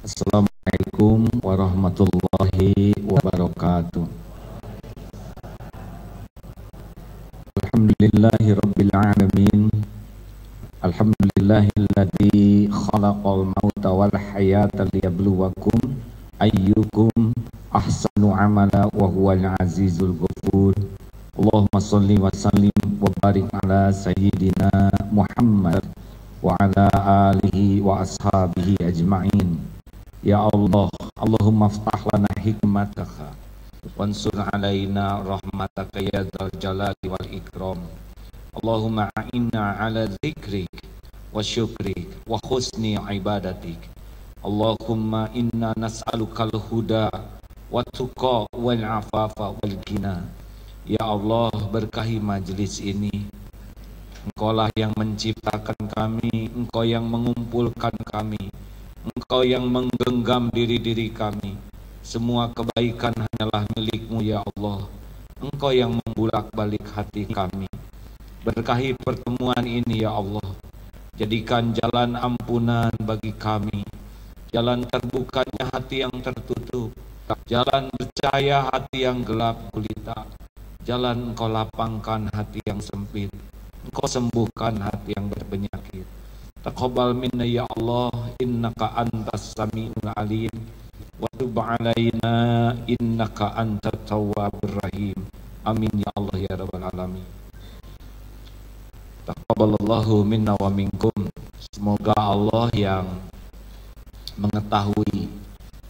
Assalamualaikum warahmatullahi wabarakatuh. Alhamdulillahi rabbil alamin. Alhamdulillahilladzi khalaqal mauta wal hayata liyabluwakum ayyukum ahsanu amala wa huwal azizul ghafur. Allahumma shalli wa sallim wa barik ala sayyidina Muhammad wa ala alihi wa ashabihi ajma'in. Ya Allah, Allahumma aftah lana hikmataka wansur alaina rahmataka ya dzal jalali wal ikram. Allahumma a'inna ala dzikrik wa syukrik wa husni ibadatik. Allahumma inna nas'alukal huda wa tuqa wal afafa wal ghina. Ya Allah, berkahi majlis ini. Engkaulah yang menciptakan kami, Engkau yang mengumpulkan kami, Engkau yang menggenggam diri-diri kami. Semua kebaikan hanyalah milik-Mu ya Allah. Engkau yang membulak-balik hati kami. Berkahi pertemuan ini ya Allah. Jadikan jalan ampunan bagi kami, jalan terbukanya hati yang tertutup, jalan percaya hati yang gelap gulita, jalan Engkau lapangkan hati yang sempit, Engkau sembuhkan hati yang berpenyakit. Taqabbal minna ya Allah, innaka antas sami'ul alim, wa tub alaina innaka antat tawwabur rahim. Amin ya Allah ya rabbal alamin. Taqabbalallahu minna wa minkum. Semoga Allah yang mengetahui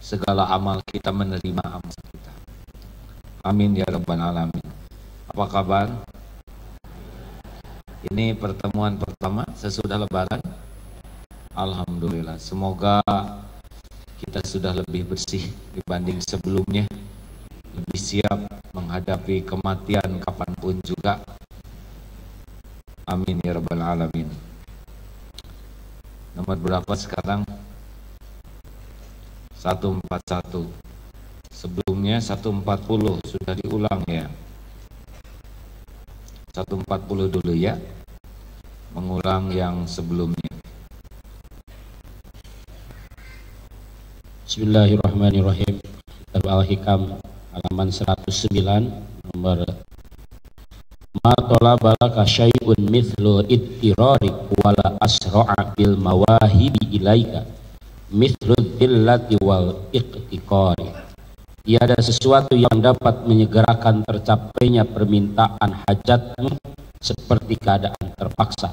segala amal kita menerima amal kita. Amin ya rabbal alamin. Apa kabar? Ini pertemuan pertama sesudah lebaran. Alhamdulillah. Semoga kita sudah lebih bersih dibanding sebelumnya, lebih siap menghadapi kematian kapanpun juga. Amin ya rabbal alamin. Nomor berapa sekarang? 141. Sebelumnya 140 sudah diulang ya. 140 dulu ya. Mengulang yang sebelumnya. Bismillahirrahmanirrahim. Kitab Al-Hikam halaman 109 nomor ma talaba laka syai'un mithlu ittirarik wala asra'a bil mawahibi ilaika mithlu dhillati wal iqtiqari. Tiada sesuatu yang dapat menyegerakan tercapainya permintaan hajatmu seperti keadaan terpaksa,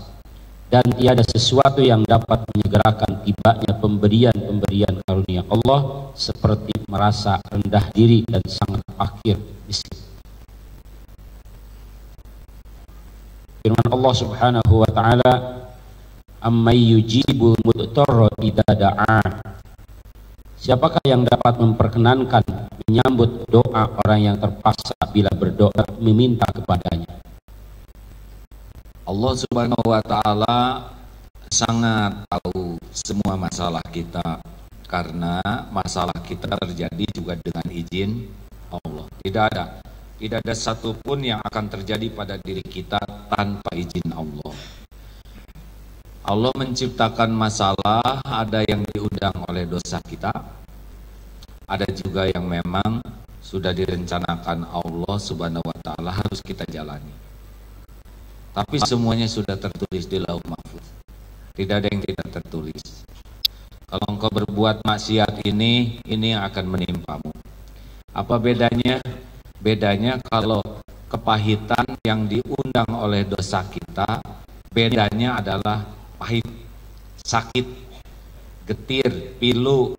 dan tiada sesuatu yang dapat menyegerakan tibanya pemberian-pemberian karunia Allah seperti merasa rendah diri dan sangat fakir miskin. Firman Allah Subhanahu wa taala, "Ammay yujibul mudtarra idza da'a." Siapakah yang dapat memperkenankan menyambut doa orang yang terpaksa bila berdoa meminta kepadanya? Allah Subhanahu wa taala sangat tahu semua masalah kita, karena masalah kita terjadi juga dengan izin Allah. Tidak ada satupun yang akan terjadi pada diri kita tanpa izin Allah. Allah menciptakan masalah, ada yang diundang oleh dosa kita, ada juga yang memang sudah direncanakan Allah Subhanahu wa taala harus kita jalani. Tapi semuanya sudah tertulis di Lauh Mahfuz. Tidak ada yang tidak tertulis. Kalau engkau berbuat maksiat ini yang akan menimpamu. Apa bedanya? Bedanya kalau kepahitan yang diundang oleh dosa kita, bedanya adalah pahit, sakit, getir, pilu.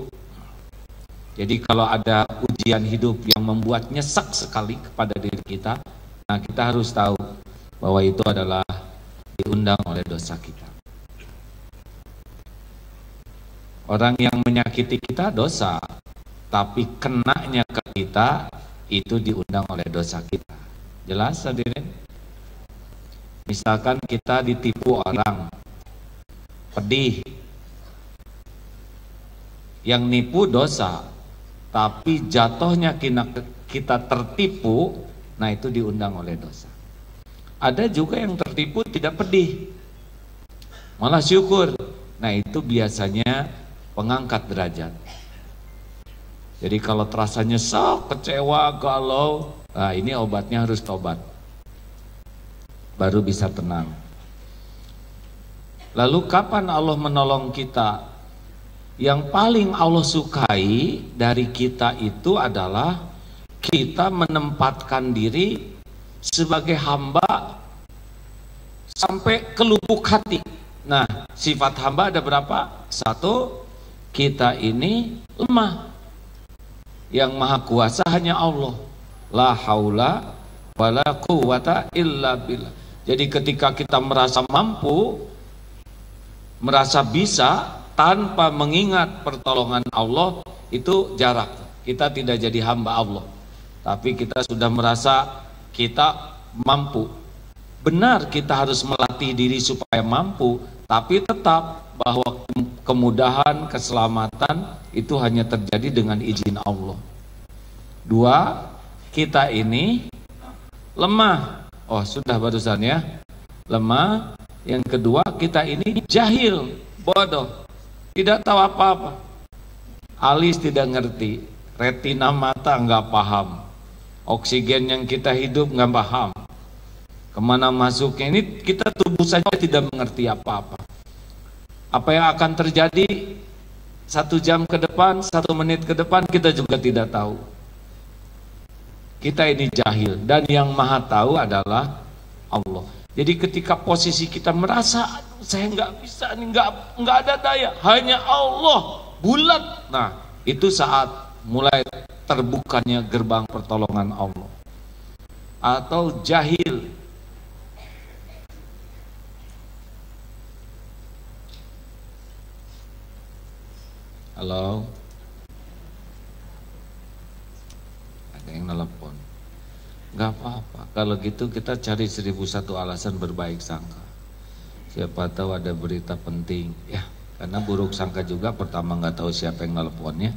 Jadi kalau ada ujian hidup yang membuat nyesek sekali kepada diri kita, nah kita harus tahu bahwa itu adalah diundang oleh dosa kita. Orang yang menyakiti kita dosa, tapi kenanya ke kita itu diundang oleh dosa kita. Jelas hadirin? Misalkan kita ditipu orang, pedih, yang nipu dosa, tapi jatuhnya kita tertipu, nah itu diundang oleh dosa. Ada juga yang tertipu tidak pedih, malah syukur. Nah itu biasanya pengangkat derajat. Jadi kalau terasa nyesek, kecewa, galau, nah ini obatnya harus tobat. Baru bisa tenang. Lalu kapan Allah menolong kita? Yang paling Allah sukai dari kita itu adalah kita menempatkan diri sebagai hamba sampai ke lubuk hati. Nah, sifat hamba ada berapa? Satu, kita ini lemah. Yang maha kuasa hanya Allah. La haula wala quwata illa billah. Jadi ketika kita merasa mampu, merasa bisa tanpa mengingat pertolongan Allah, itu jarak. Kita tidak jadi hamba Allah, tapi kita sudah merasa kita mampu. Benar, kita harus melatih diri supaya mampu, tapi tetap bahwa kemudahan, keselamatan itu hanya terjadi dengan izin Allah. Dua, kita ini lemah. Oh, sudah barusan ya, lemah. Yang kedua, kita ini jahil, bodoh, tidak tahu apa-apa. Alis tidak ngerti, retina mata nggak paham, oksigen yang kita hidup nggak paham, kemana masuknya. Ini kita tubuh saja tidak mengerti apa-apa. Apa yang akan terjadi 1 jam ke depan, 1 menit ke depan, kita juga tidak tahu. Kita ini jahil, dan yang maha tahu adalah Allah. Jadi ketika posisi kita merasa saya nggak bisa, nggak ada daya, hanya Allah bulat. Nah, itu saat mulai terbukanya gerbang pertolongan Allah. Atau jahil, halo, ada yang nelpon. Gak apa-apa, kalau gitu kita cari 1001 alasan berbaik sangka. Siapa tahu ada berita penting ya, karena buruk sangka juga. Pertama, nggak tahu siapa yang nelponnya.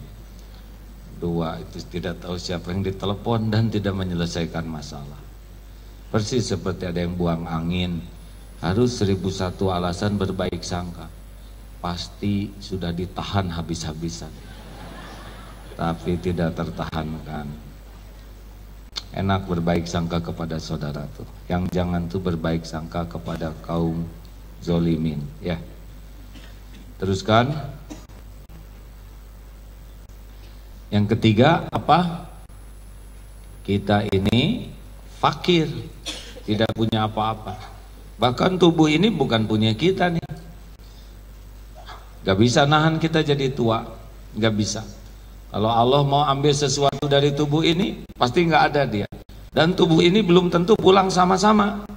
Dua, itu tidak tahu siapa yang ditelepon dan tidak menyelesaikan masalah. Persis seperti ada yang buang angin, harus 1001 alasan berbaik sangka. Pasti sudah ditahan habis-habisan, tapi tidak tertahankan. Enak berbaik sangka kepada saudara tuh. Yang jangan tuh berbaik sangka kepada kaum zolimin ya. Teruskan. Yang ketiga apa? Kita ini fakir, tidak punya apa-apa. Bahkan tubuh ini bukan punya kita nih. Gak bisa nahan kita jadi tua, gak bisa. Kalau Allah mau ambil sesuatu dari tubuh ini, pasti nggak ada dia. Dan tubuh ini belum tentu pulang sama-sama.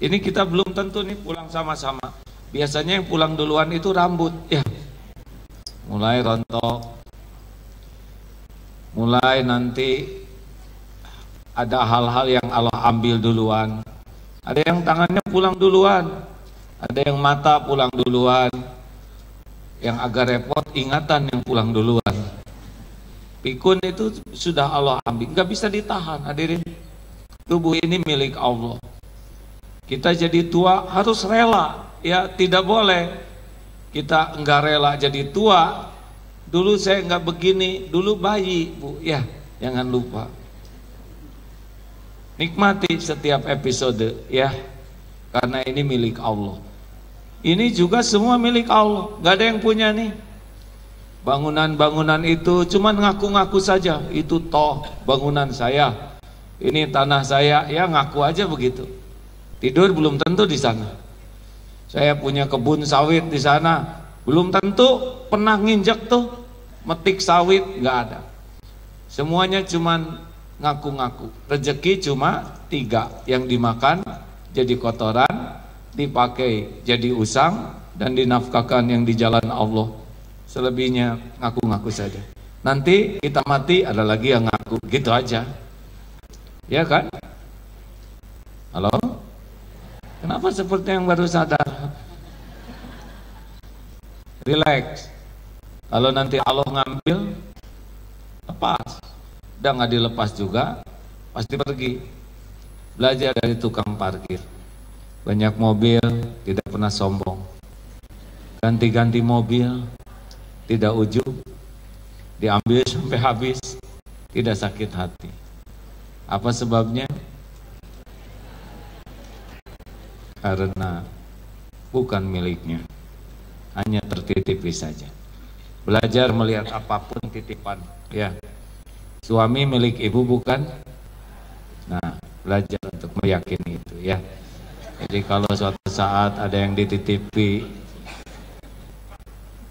Ini kita belum tentu nih pulang sama-sama. Biasanya yang pulang duluan itu rambut, ya. Mulai rontok, mulai nanti ada hal-hal yang Allah ambil duluan. Ada yang tangannya pulang duluan, ada yang mata pulang duluan. Yang agak repot ingatan yang pulang duluan. Pikun itu sudah Allah ambil, nggak bisa ditahan. Hadirin, tubuh ini milik Allah. Kita jadi tua harus rela, ya tidak boleh kita nggak rela jadi tua. Dulu saya nggak begini, dulu bayi bu, ya jangan lupa. Nikmati setiap episode, ya, karena ini milik Allah. Ini juga semua milik Allah, nggak ada yang punya nih. Bangunan-bangunan itu cuman ngaku-ngaku saja, itu toh bangunan saya, ini tanah saya, ya ngaku aja begitu. Tidur belum tentu di sana. Saya punya kebun sawit di sana, belum tentu pernah nginjek tuh metik sawit, nggak ada. Semuanya cuman ngaku-ngaku. Rezeki cuma 3, yang dimakan jadi kotoran, dipakai jadi usang, dan dinafkahkan yang di jalan Allah. Selebihnya ngaku-ngaku saja. Nanti kita mati ada lagi yang ngaku, gitu aja. Ya kan? Halo? Kenapa seperti yang baru sadar? Relax. Kalau nanti Allah ngambil, lepas. Udah nggak dilepas juga, pasti pergi. Belajar dari tukang parkir. Banyak mobil, tidak pernah sombong. Ganti-ganti mobil, tidak ujub. diambil sampai habis, tidak sakit hati. Apa sebabnya? Karena bukan miliknya, hanya tertitipi saja. Belajar melihat apapun titipan, ya. Suami milik ibu bukan? Nah, belajar untuk meyakini itu, ya. Jadi kalau suatu saat ada yang dititipi,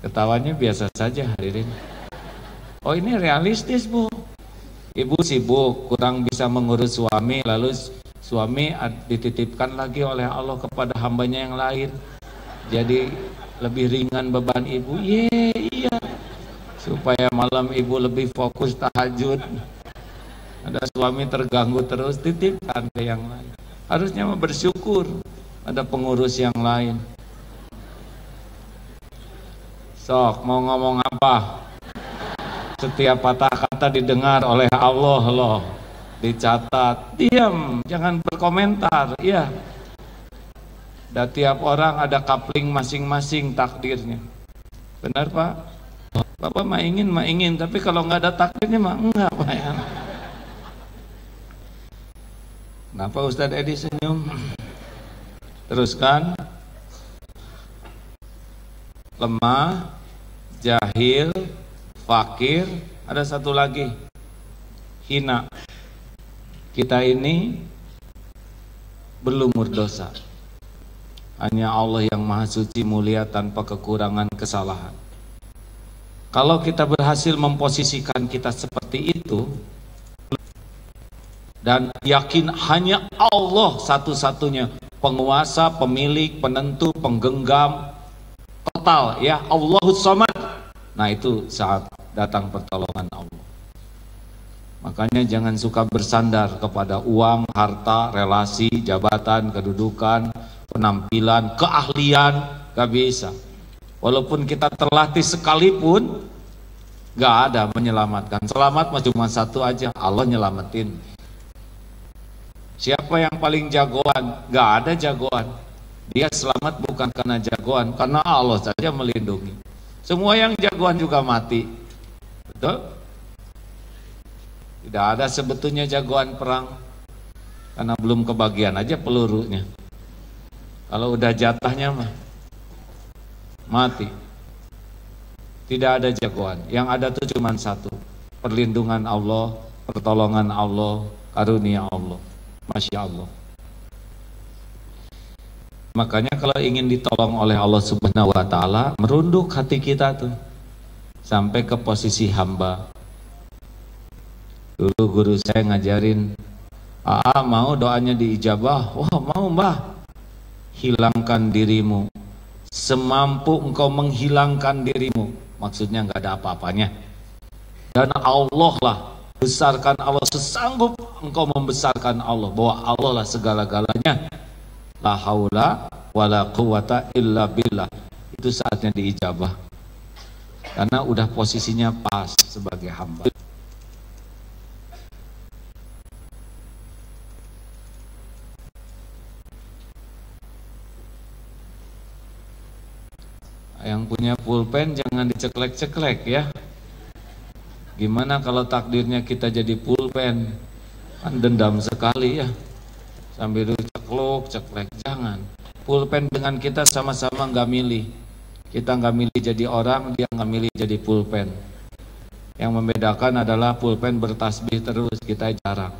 ketawanya biasa saja, hadirin. Oh, ini realistis, Bu. Ibu sibuk, kurang bisa mengurus suami, lalu suami dititipkan lagi oleh Allah kepada hambanya yang lain. Jadi lebih ringan beban ibu. Iya. Supaya malam ibu lebih fokus tahajud. Ada suami terganggu terus, titipkan ke yang lain. Harusnya bersyukur ada pengurus yang lain. Sok, mau ngomong apa? Setiap patah kata didengar oleh Allah loh. Dicatat, diam, jangan berkomentar, ya. Dan tiap orang ada kapling masing-masing takdirnya. Benar, Pak? Bapak mah ingin, tapi kalau nggak ada takdirnya mah enggak, Pak, ya. Kenapa Ustadz Edi senyum? Teruskan. Lemah, jahil, fakir, ada satu lagi, hina. Kita ini berlumur dosa. Hanya Allah yang maha suci mulia tanpa kekurangan kesalahan. Kalau kita berhasil memposisikan kita seperti itu dan yakin hanya Allah satu-satunya penguasa, pemilik, penentu, penggenggam total, ya, Allahus Samad. Nah, itu saat datang pertolongan Allah. Makanya jangan suka bersandar kepada uang, harta, relasi, jabatan, kedudukan, penampilan, keahlian, gak bisa. Walaupun kita terlatih sekalipun, gak ada menyelamatkan. Selamat mah cuma satu aja, Allah nyelamatin. Siapa yang paling jagoan? Gak ada jagoan. Dia selamat bukan karena jagoan, karena Allah saja melindungi. Semua yang jagoan juga mati. Betul? Tidak ada sebetulnya jagoan perang, karena belum kebagian aja pelurunya. Kalau udah jatahnya mah mati. Tidak ada jagoan. Yang ada tuh cuma satu, perlindungan Allah, pertolongan Allah, karunia Allah. Masya Allah. Makanya kalau ingin ditolong oleh Allah Subhanahu wa Ta'ala, merunduk hati kita tuh sampai ke posisi hamba. Dulu guru saya ngajarin, mau doanya diijabah? Wah, mau, Mbah. Hilangkan dirimu semampu engkau menghilangkan dirimu. Maksudnya nggak ada apa-apanya. Dan Allah lah, besarkan Allah sesanggup engkau membesarkan Allah, bahwa Allah lah segala-galanya. La haula wala quwata illa billah. Itu saatnya diijabah, karena udah posisinya pas sebagai hamba. Yang punya pulpen jangan diceklek-ceklek, ya. Gimana kalau takdirnya kita jadi pulpen? Kan dendam sekali, ya. Sambil ceklek, jangan. Pulpen dengan kita sama-sama nggak milih. Kita nggak milih jadi orang, dia nggak milih jadi pulpen. Yang membedakan adalah pulpen bertasbih terus, kita jarang.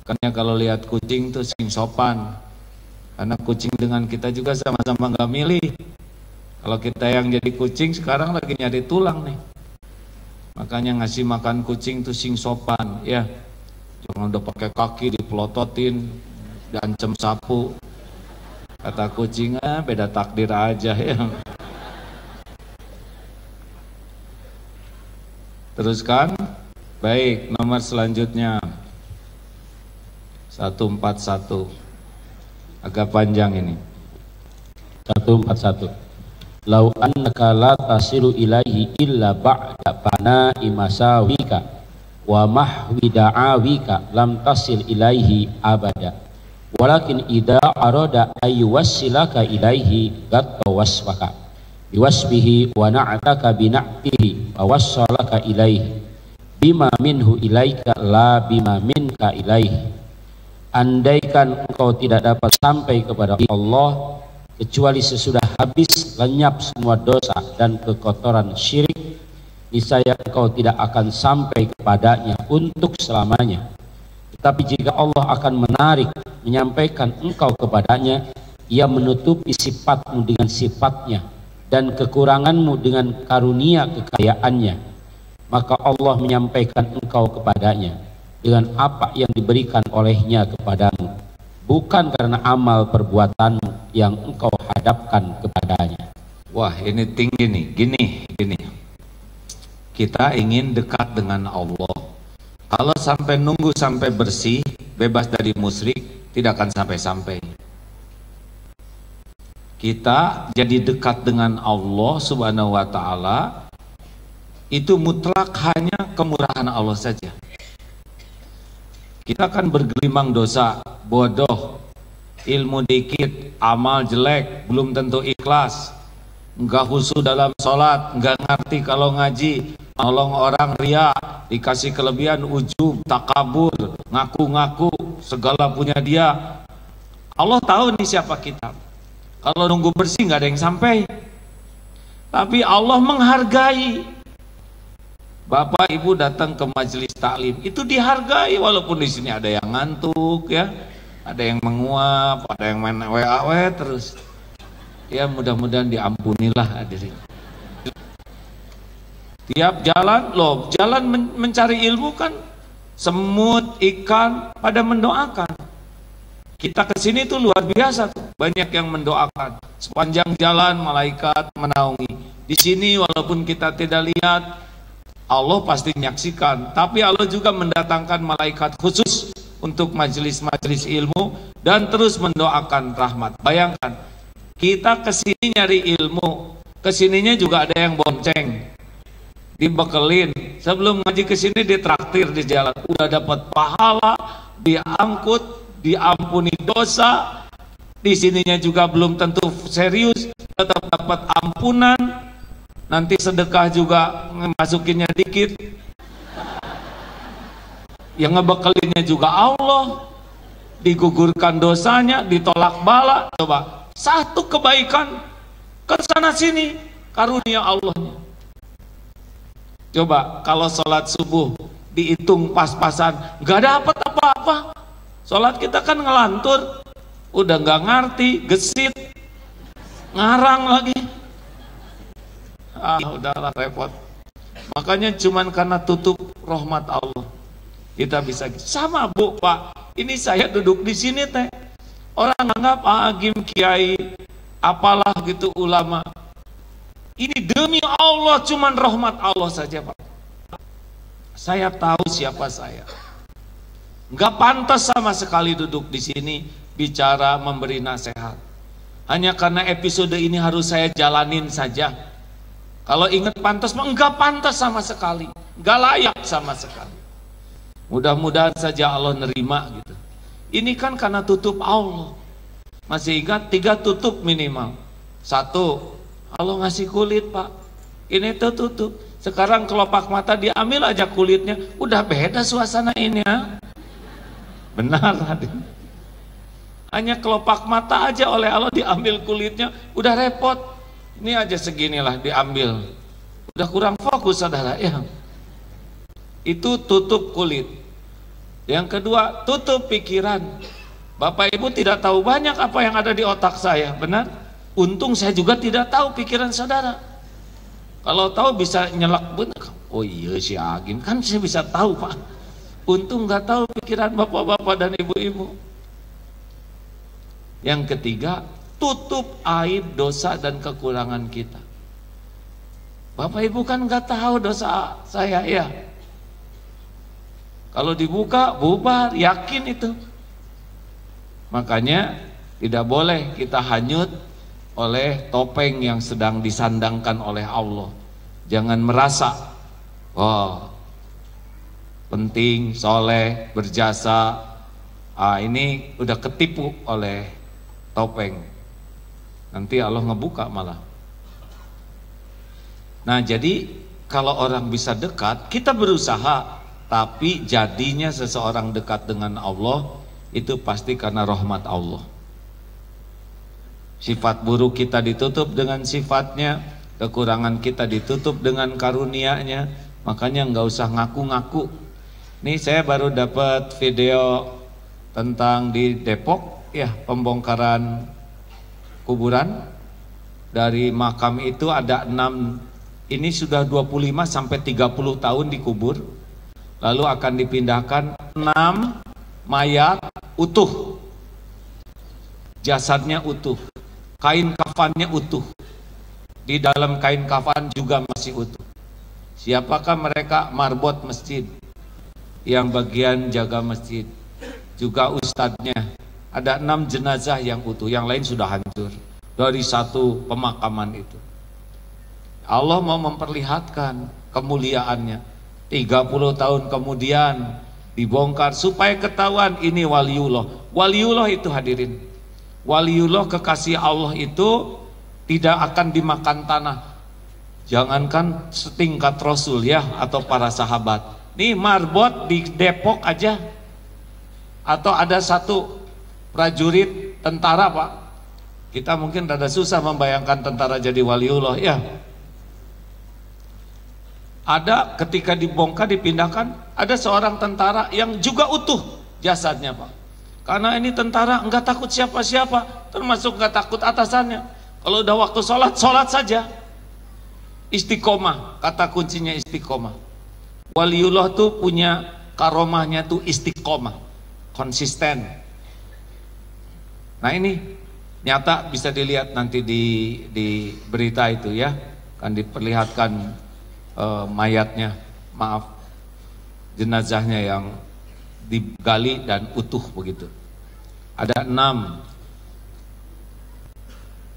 Makanya kalau lihat kucing tuh sing sopan, karena kucing dengan kita juga sama-sama nggak milih. Kalau kita yang jadi kucing sekarang lagi nyari tulang nih. Makanya ngasih makan kucing tuh sing sopan, ya. Jangan udah pakai kaki dipelototin, diancam sapu. Kata kucing, beda takdir aja, ya. Teruskan. Baik, nomor selanjutnya 141. Agak panjang ini. 141. Lau annaka la tasilu ilaihi illa ba'da bana'i masawika wa mahwi da'awika lam tasil ilaihi abada. Walakin idza arada ayyuwassilaka ilaihi gatta wasfaka. biwasbihi wa na'taka bina'tihi wa wassalaka ilaihi bima minhu ilaika la bima minka ilaihi. Andaikan engkau tidak dapat sampai kepada Allah kecuali sesudah habis lenyap semua dosa dan kekotoran syirik, niscaya engkau tidak akan sampai kepadanya untuk selamanya. Tetapi jika Allah akan menarik menyampaikan engkau kepadanya, ia menutupi sifatmu dengan sifatnya dan kekuranganmu dengan karunia kekayaannya, maka Allah menyampaikan engkau kepadanya dengan apa yang diberikan olehnya kepadamu, bukan karena amal perbuatanmu yang engkau hadapkan kepadanya. Wah, ini tinggi nih. Gini. Kita ingin dekat dengan Allah. Kalau sampai nunggu sampai bersih, bebas dari musyrik, tidak akan sampai-sampai. Kita jadi dekat dengan Allah Subhanahu wa Ta'ala, itu mutlak hanya kemurahan Allah saja. Kita kan bergelimang dosa, bodoh, ilmu dikit, amal jelek, belum tentu ikhlas, enggak khusyuk dalam sholat, enggak ngerti kalau ngaji, nolong orang ria, dikasih kelebihan, ujub, takabur, ngaku-ngaku segala punya dia. Allah tahu nih siapa kita. Kalau nunggu bersih nggak ada yang sampai. Tapi Allah menghargai. Bapak Ibu datang ke majelis taklim itu dihargai, walaupun di sini ada yang ngantuk ya, ada yang menguap, ada yang main WA terus. Ya mudah-mudahan diampunilah hadirin. Tiap jalan mencari ilmu kan semut, ikan pada mendoakan. Kita kesini tuh luar biasa tuh, banyak yang mendoakan. Sepanjang jalan malaikat menaungi. Di sini walaupun kita tidak lihat, Allah pasti menyaksikan, tapi Allah juga mendatangkan malaikat khusus untuk majelis-majelis ilmu dan terus mendoakan rahmat. Bayangkan, kita kesini nyari ilmu, kesininya juga ada yang bonceng, dibekelin. Sebelum ngaji kesini ditraktir di jalan, udah dapat pahala, diangkut, diampuni dosa. Di sininya juga belum tentu serius, tetap dapat ampunan. Nanti sedekah juga masukinnya dikit, yang ngebekelinnya juga Allah, digugurkan dosanya, ditolak bala. Coba satu kebaikan ke sana sini, karunia Allahnya. Coba kalau sholat subuh dihitung pas-pasan, nggak dapat apa-apa. Sholat kita kan ngelantur, udah nggak ngerti, gesit, ngarang lagi. Udahlah repot. Makanya cuman karena tutup rahmat Allah kita bisa sama. Bu, Pak, ini saya duduk di sini teh, orang anggap agim, kiai, apalah gitu, ulama. Ini demi Allah, cuman rahmat Allah saja, Pak. Saya tahu siapa saya. Nggak pantas sama sekali duduk di sini bicara, memberi nasihat. Hanya karena episode ini harus saya jalanin saja. Kalau ingat pantas, enggak pantas sama sekali, enggak layak sama sekali. Mudah-mudahan saja Allah nerima gitu. Ini kan karena tutup Allah. Masih ingat 3 tutup minimal. 1, Allah ngasih kulit, Pak. Ini tuh tutup. Sekarang kelopak mata diambil aja kulitnya, udah beda suasana ini ya. Benar hadir. Hanya kelopak mata aja oleh Allah diambil kulitnya, udah repot. Ini aja seginilah diambil, udah kurang fokus saudara ya. Itu tutup kulit. Yang kedua, tutup pikiran. Bapak Ibu tidak tahu banyak apa yang ada di otak saya, benar? Untung saya juga tidak tahu pikiran saudara. Kalau tahu bisa nyelak, benar. Oh iya si Agim, kan saya bisa tahu, Pak. Untung nggak tahu pikiran bapak-bapak dan ibu-ibu. Yang ketiga, tutup aib, dosa dan kekurangan kita. Bapak Ibu kan nggak tahu dosa saya ya. Kalau dibuka, bubar, yakin itu. Makanya tidak boleh kita hanyut oleh topeng yang sedang disandangkan oleh Allah. Jangan merasa, oh penting, soleh, berjasa, ini udah ketipu oleh topeng. Nanti Allah ngebuka malah. Nah jadi kalau orang bisa dekat, kita berusaha, tapi jadinya seseorang dekat dengan Allah itu pasti karena rahmat Allah. Sifat buruk kita ditutup dengan sifatnya, kekurangan kita ditutup dengan karunia-Nya. Makanya nggak usah ngaku-ngaku. Nih saya baru dapat video tentang di Depok ya, pembongkaran kuburan. Dari makam itu ada 6, ini sudah 25 sampai 30 tahun dikubur. Lalu akan dipindahkan 6 mayat utuh. Jasadnya utuh. Kain kafannya utuh. Di dalam kain kafan juga masih utuh. Siapakah mereka? Marbot masjid, yang bagian jaga masjid, juga ustadznya. Ada 6 jenazah yang utuh, yang lain sudah hancur dari satu pemakaman itu. Allah mau memperlihatkan kemuliaannya. 30 tahun kemudian dibongkar supaya ketahuan ini waliullah. Waliullah itu hadirin, waliullah kekasih Allah itu tidak akan dimakan tanah. Jangankan setingkat Rasul ya, atau para sahabat. Nih marbot di Depok aja, atau ada satu prajurit tentara Pak, kita mungkin rada susah membayangkan tentara jadi waliullah ya. Ada ketika dibongkar dipindahkan, ada seorang tentara yang juga utuh jasadnya Pak. Karena ini tentara enggak takut siapa-siapa, termasuk enggak takut atasannya. Kalau udah waktu sholat, sholat saja. Istiqomah, kata kuncinya istiqomah. Waliullah tuh punya karomahnya tuh istiqomah, konsisten. Nah ini nyata bisa dilihat nanti di berita itu ya, kan diperlihatkan mayatnya, maaf, jenazahnya yang digali dan utuh begitu. Ada 6.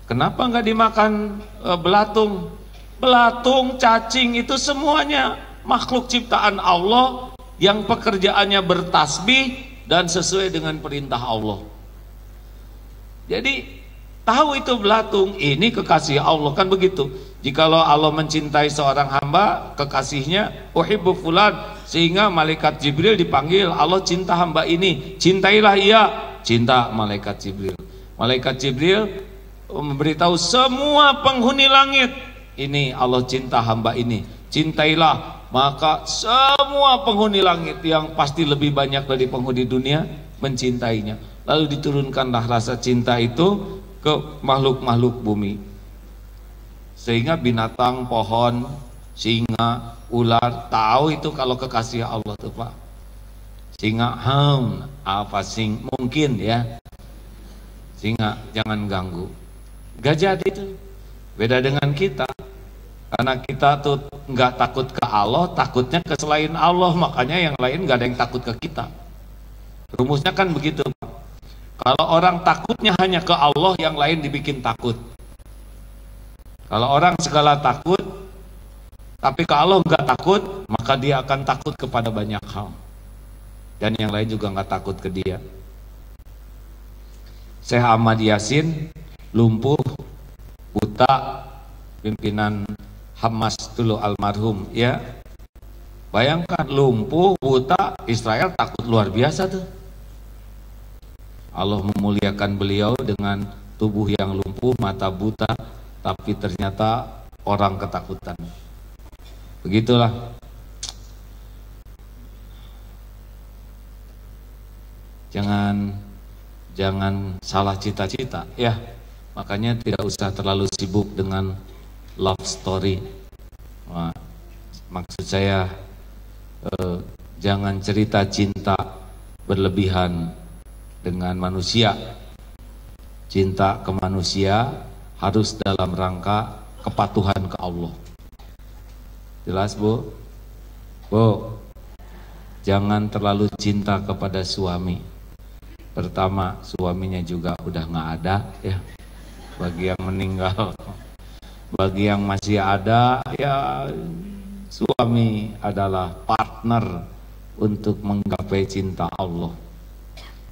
Kenapa nggak dimakan belatung? Belatung, cacing itu semuanya makhluk ciptaan Allah yang pekerjaannya bertasbih dan sesuai dengan perintah Allah. Jadi tahu itu belatung, ini kekasih Allah, kan begitu. Jikalau Allah mencintai seorang hamba, kekasihnya, uhibbu fulan, sehingga malaikat Jibril dipanggil, Allah cinta hamba ini, cintailah ia, cinta malaikat Jibril. Malaikat Jibril memberitahu semua penghuni langit, ini Allah cinta hamba ini, cintailah. Maka semua penghuni langit yang pasti lebih banyak dari penghuni dunia mencintainya. Lalu diturunkanlah rasa cinta itu ke makhluk-makhluk bumi, sehingga binatang, pohon, singa, ular tahu itu kalau kekasih Allah tuh Pak. Singa, apa sing mungkin ya, singa jangan ganggu. Gajah itu beda dengan kita, karena kita tuh nggak takut ke Allah, takutnya ke selain Allah, makanya yang lain nggak ada yang takut ke kita. Rumusnya kan begitu Pak. Kalau orang takutnya hanya ke Allah, yang lain dibikin takut. Kalau orang segala takut, tapi ke Allah nggak takut, maka dia akan takut kepada banyak hal, dan yang lain juga nggak takut ke dia. Syekh Ahmad Yasin lumpuh, buta, pimpinan Hamas dulu almarhum ya. Bayangkan lumpuh, buta, Israel takut luar biasa tuh. Allah memuliakan beliau dengan tubuh yang lumpuh, mata buta, tapi ternyata orang ketakutan. Begitulah. Jangan salah cita-cita ya. Makanya tidak usah terlalu sibuk dengan love story. Nah, maksud saya jangan cerita cinta berlebihan dengan manusia. Cinta ke manusia harus dalam rangka kepatuhan ke Allah. Jelas Bu? Bu, jangan terlalu cinta kepada suami. Pertama, suaminya juga udah nggak ada ya, bagi yang meninggal. Bagi yang masih ada ya, suami adalah partner untuk menggapai cinta Allah.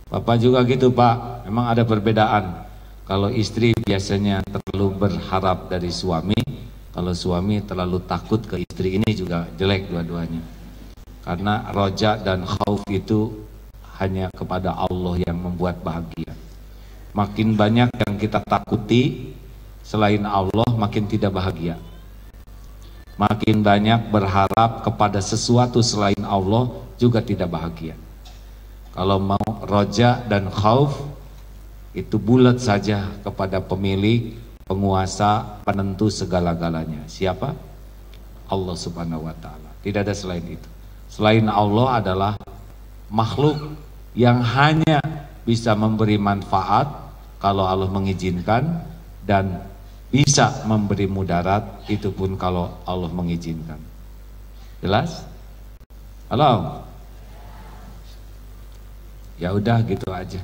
Bapak juga gitu Pak, memang ada perbedaan. Kalau istri biasanya terlalu berharap dari suami, Kalau suami terlalu takut ke istri, ini juga jelek dua-duanya. Karena roja dan khauf itu hanya kepada Allah yang membuat bahagia. Makin banyak yang kita takuti selain Allah, makin tidak bahagia. Makin banyak berharap kepada sesuatu selain Allah, juga tidak bahagia. Kalau mau roja dan khauf, itu bulat saja kepada pemilik, penguasa, penentu segala-galanya. Siapa? Allah Subhanahu wa Ta'ala. Tidak ada selain itu. Selain Allah adalah makhluk yang hanya bisa memberi manfaat kalau Allah mengizinkan, dan bisa memberi mudarat, itu pun kalau Allah mengizinkan. Jelas? Halo? Ya udah gitu aja.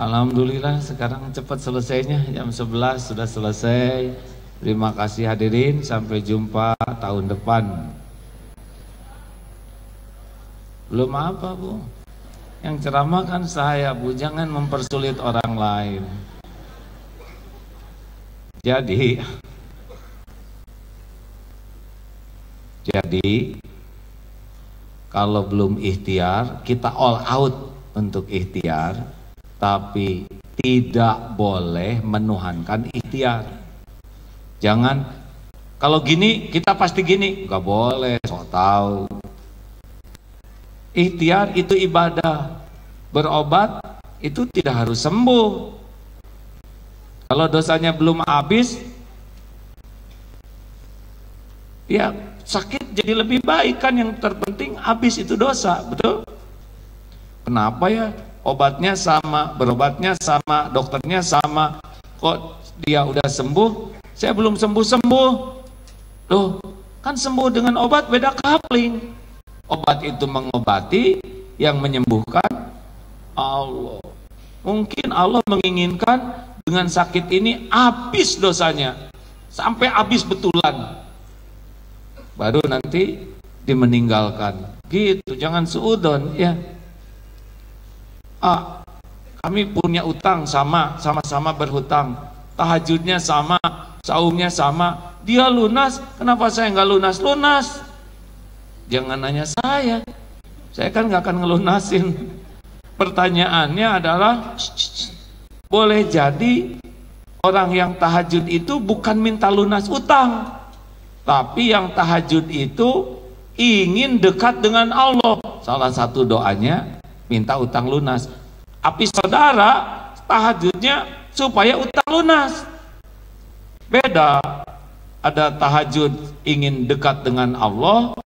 Alhamdulillah sekarang cepat selesainya, jam 11 sudah selesai. Terima kasih hadirin, sampai jumpa tahun depan. Belum apa Bu? Yang ceramah kan saya Bu, jangan mempersulit orang lain. Jadi kalau belum ikhtiar, kita all out untuk ikhtiar. Tapi tidak boleh menuhankan ikhtiar. Jangan kalau gini kita pasti gini, nggak boleh, sok tahu. Ikhtiar itu ibadah. Berobat itu tidak harus sembuh. Kalau dosanya belum habis, ya sakit jadi lebih baik kan, yang terpenting habis itu dosa, betul? Kenapa ya? Obatnya sama, berobatnya sama, dokternya sama, kok dia udah sembuh, saya belum sembuh-sembuh. Loh, kan sembuh dengan obat beda coupling. Obat itu mengobati, yang menyembuhkan Allah. Mungkin Allah menginginkan dengan sakit ini habis dosanya, sampai habis betulan, baru nanti dimeninggalkan. Gitu, jangan suudon ya. Kami punya utang sama-sama berhutang, tahajudnya sama, saumnya sama, dia lunas, kenapa saya nggak lunas? Jangan nanya saya kan nggak akan ngelunasin. Pertanyaannya adalah, boleh jadi orang yang tahajud itu bukan minta lunas utang, tapi yang tahajud itu ingin dekat dengan Allah. Salah satu doanya minta utang lunas. Tapi saudara tahajudnya supaya utang lunas. Beda. Ada tahajud ingin dekat dengan Allah,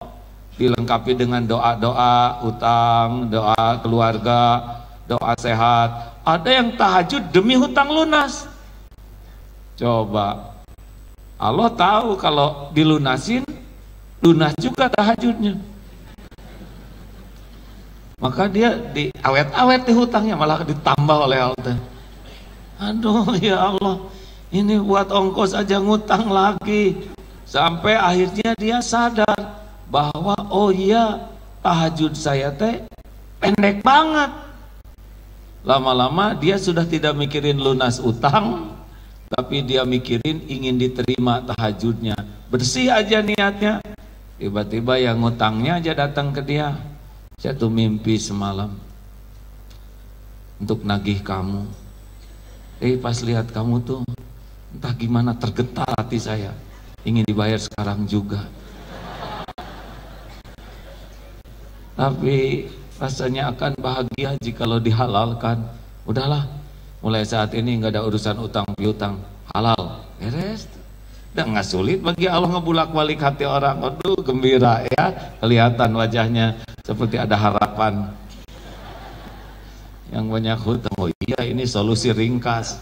dilengkapi dengan doa-doa utang, doa keluarga, doa sehat. Ada yang tahajud demi hutang lunas. Coba, Allah tahu kalau dilunasin, lunas juga tahajudnya. Maka dia diawet-awet di hutangnya, malah ditambah oleh Allah. Aduh ya Allah, ini buat ongkos aja ngutang lagi. Sampai akhirnya dia sadar bahwa oh iya, tahajud saya teh pendek banget. Lama-lama dia sudah tidak mikirin lunas utang, tapi dia mikirin ingin diterima tahajudnya. Bersih aja niatnya. Tiba-tiba yang ngutangnya aja datang ke dia. Saya tuh mimpi semalam untuk nagih kamu. Pas lihat kamu tuh, entah gimana tergetar hati saya, ingin dibayar sekarang juga. Tapi rasanya akan bahagia jikalau dihalalkan. Udahlah, mulai saat ini nggak ada urusan utang piutang, halal, beres. Udah nggak sulit bagi Allah ngebulak-balik hati orang. Aduh gembira ya, kelihatan wajahnya seperti ada harapan. Yang banyak hutang, oh iya ini solusi ringkas.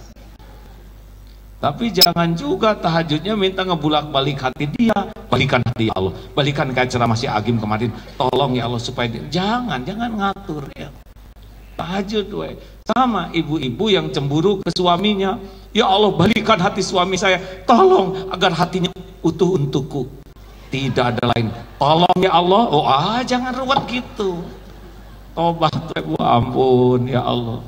Tapi jangan juga tahajudnya minta ngebulak-balik hati dia. Balikan hati ya Allah, balikan kayak ceramah si Agim kemarin, tolong ya Allah supaya dia. Jangan ngatur ya. Tahajud we. Sama ibu-ibu yang cemburu ke suaminya, ya Allah balikan hati suami saya, tolong agar hatinya utuh untukku. Tidak ada lain, tolong ya Allah. Oh jangan ruwet gitu. Tobat ampun ya Allah,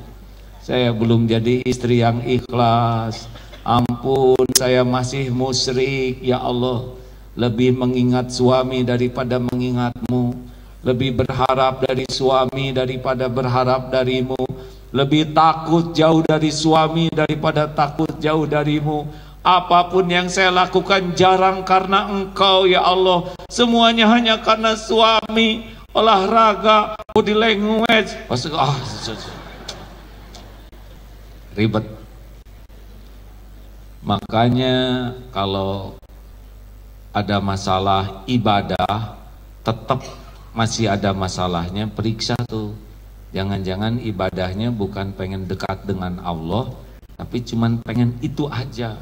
saya belum jadi istri yang ikhlas, Ampun, saya masih musyrik, ya Allah. Lebih mengingat suami daripada mengingat-Mu, lebih berharap dari suami daripada berharap darimu, lebih takut jauh dari suami daripada takut jauh darimu. Apapun yang saya lakukan jarang karena Engkau, ya Allah. Semuanya hanya karena suami. Olahraga, body language, ribet. Makanya kalau ada masalah ibadah, tetap masih ada masalahnya, periksa tuh. Jangan-jangan ibadahnya bukan pengen dekat dengan Allah, tapi cuman pengen itu aja.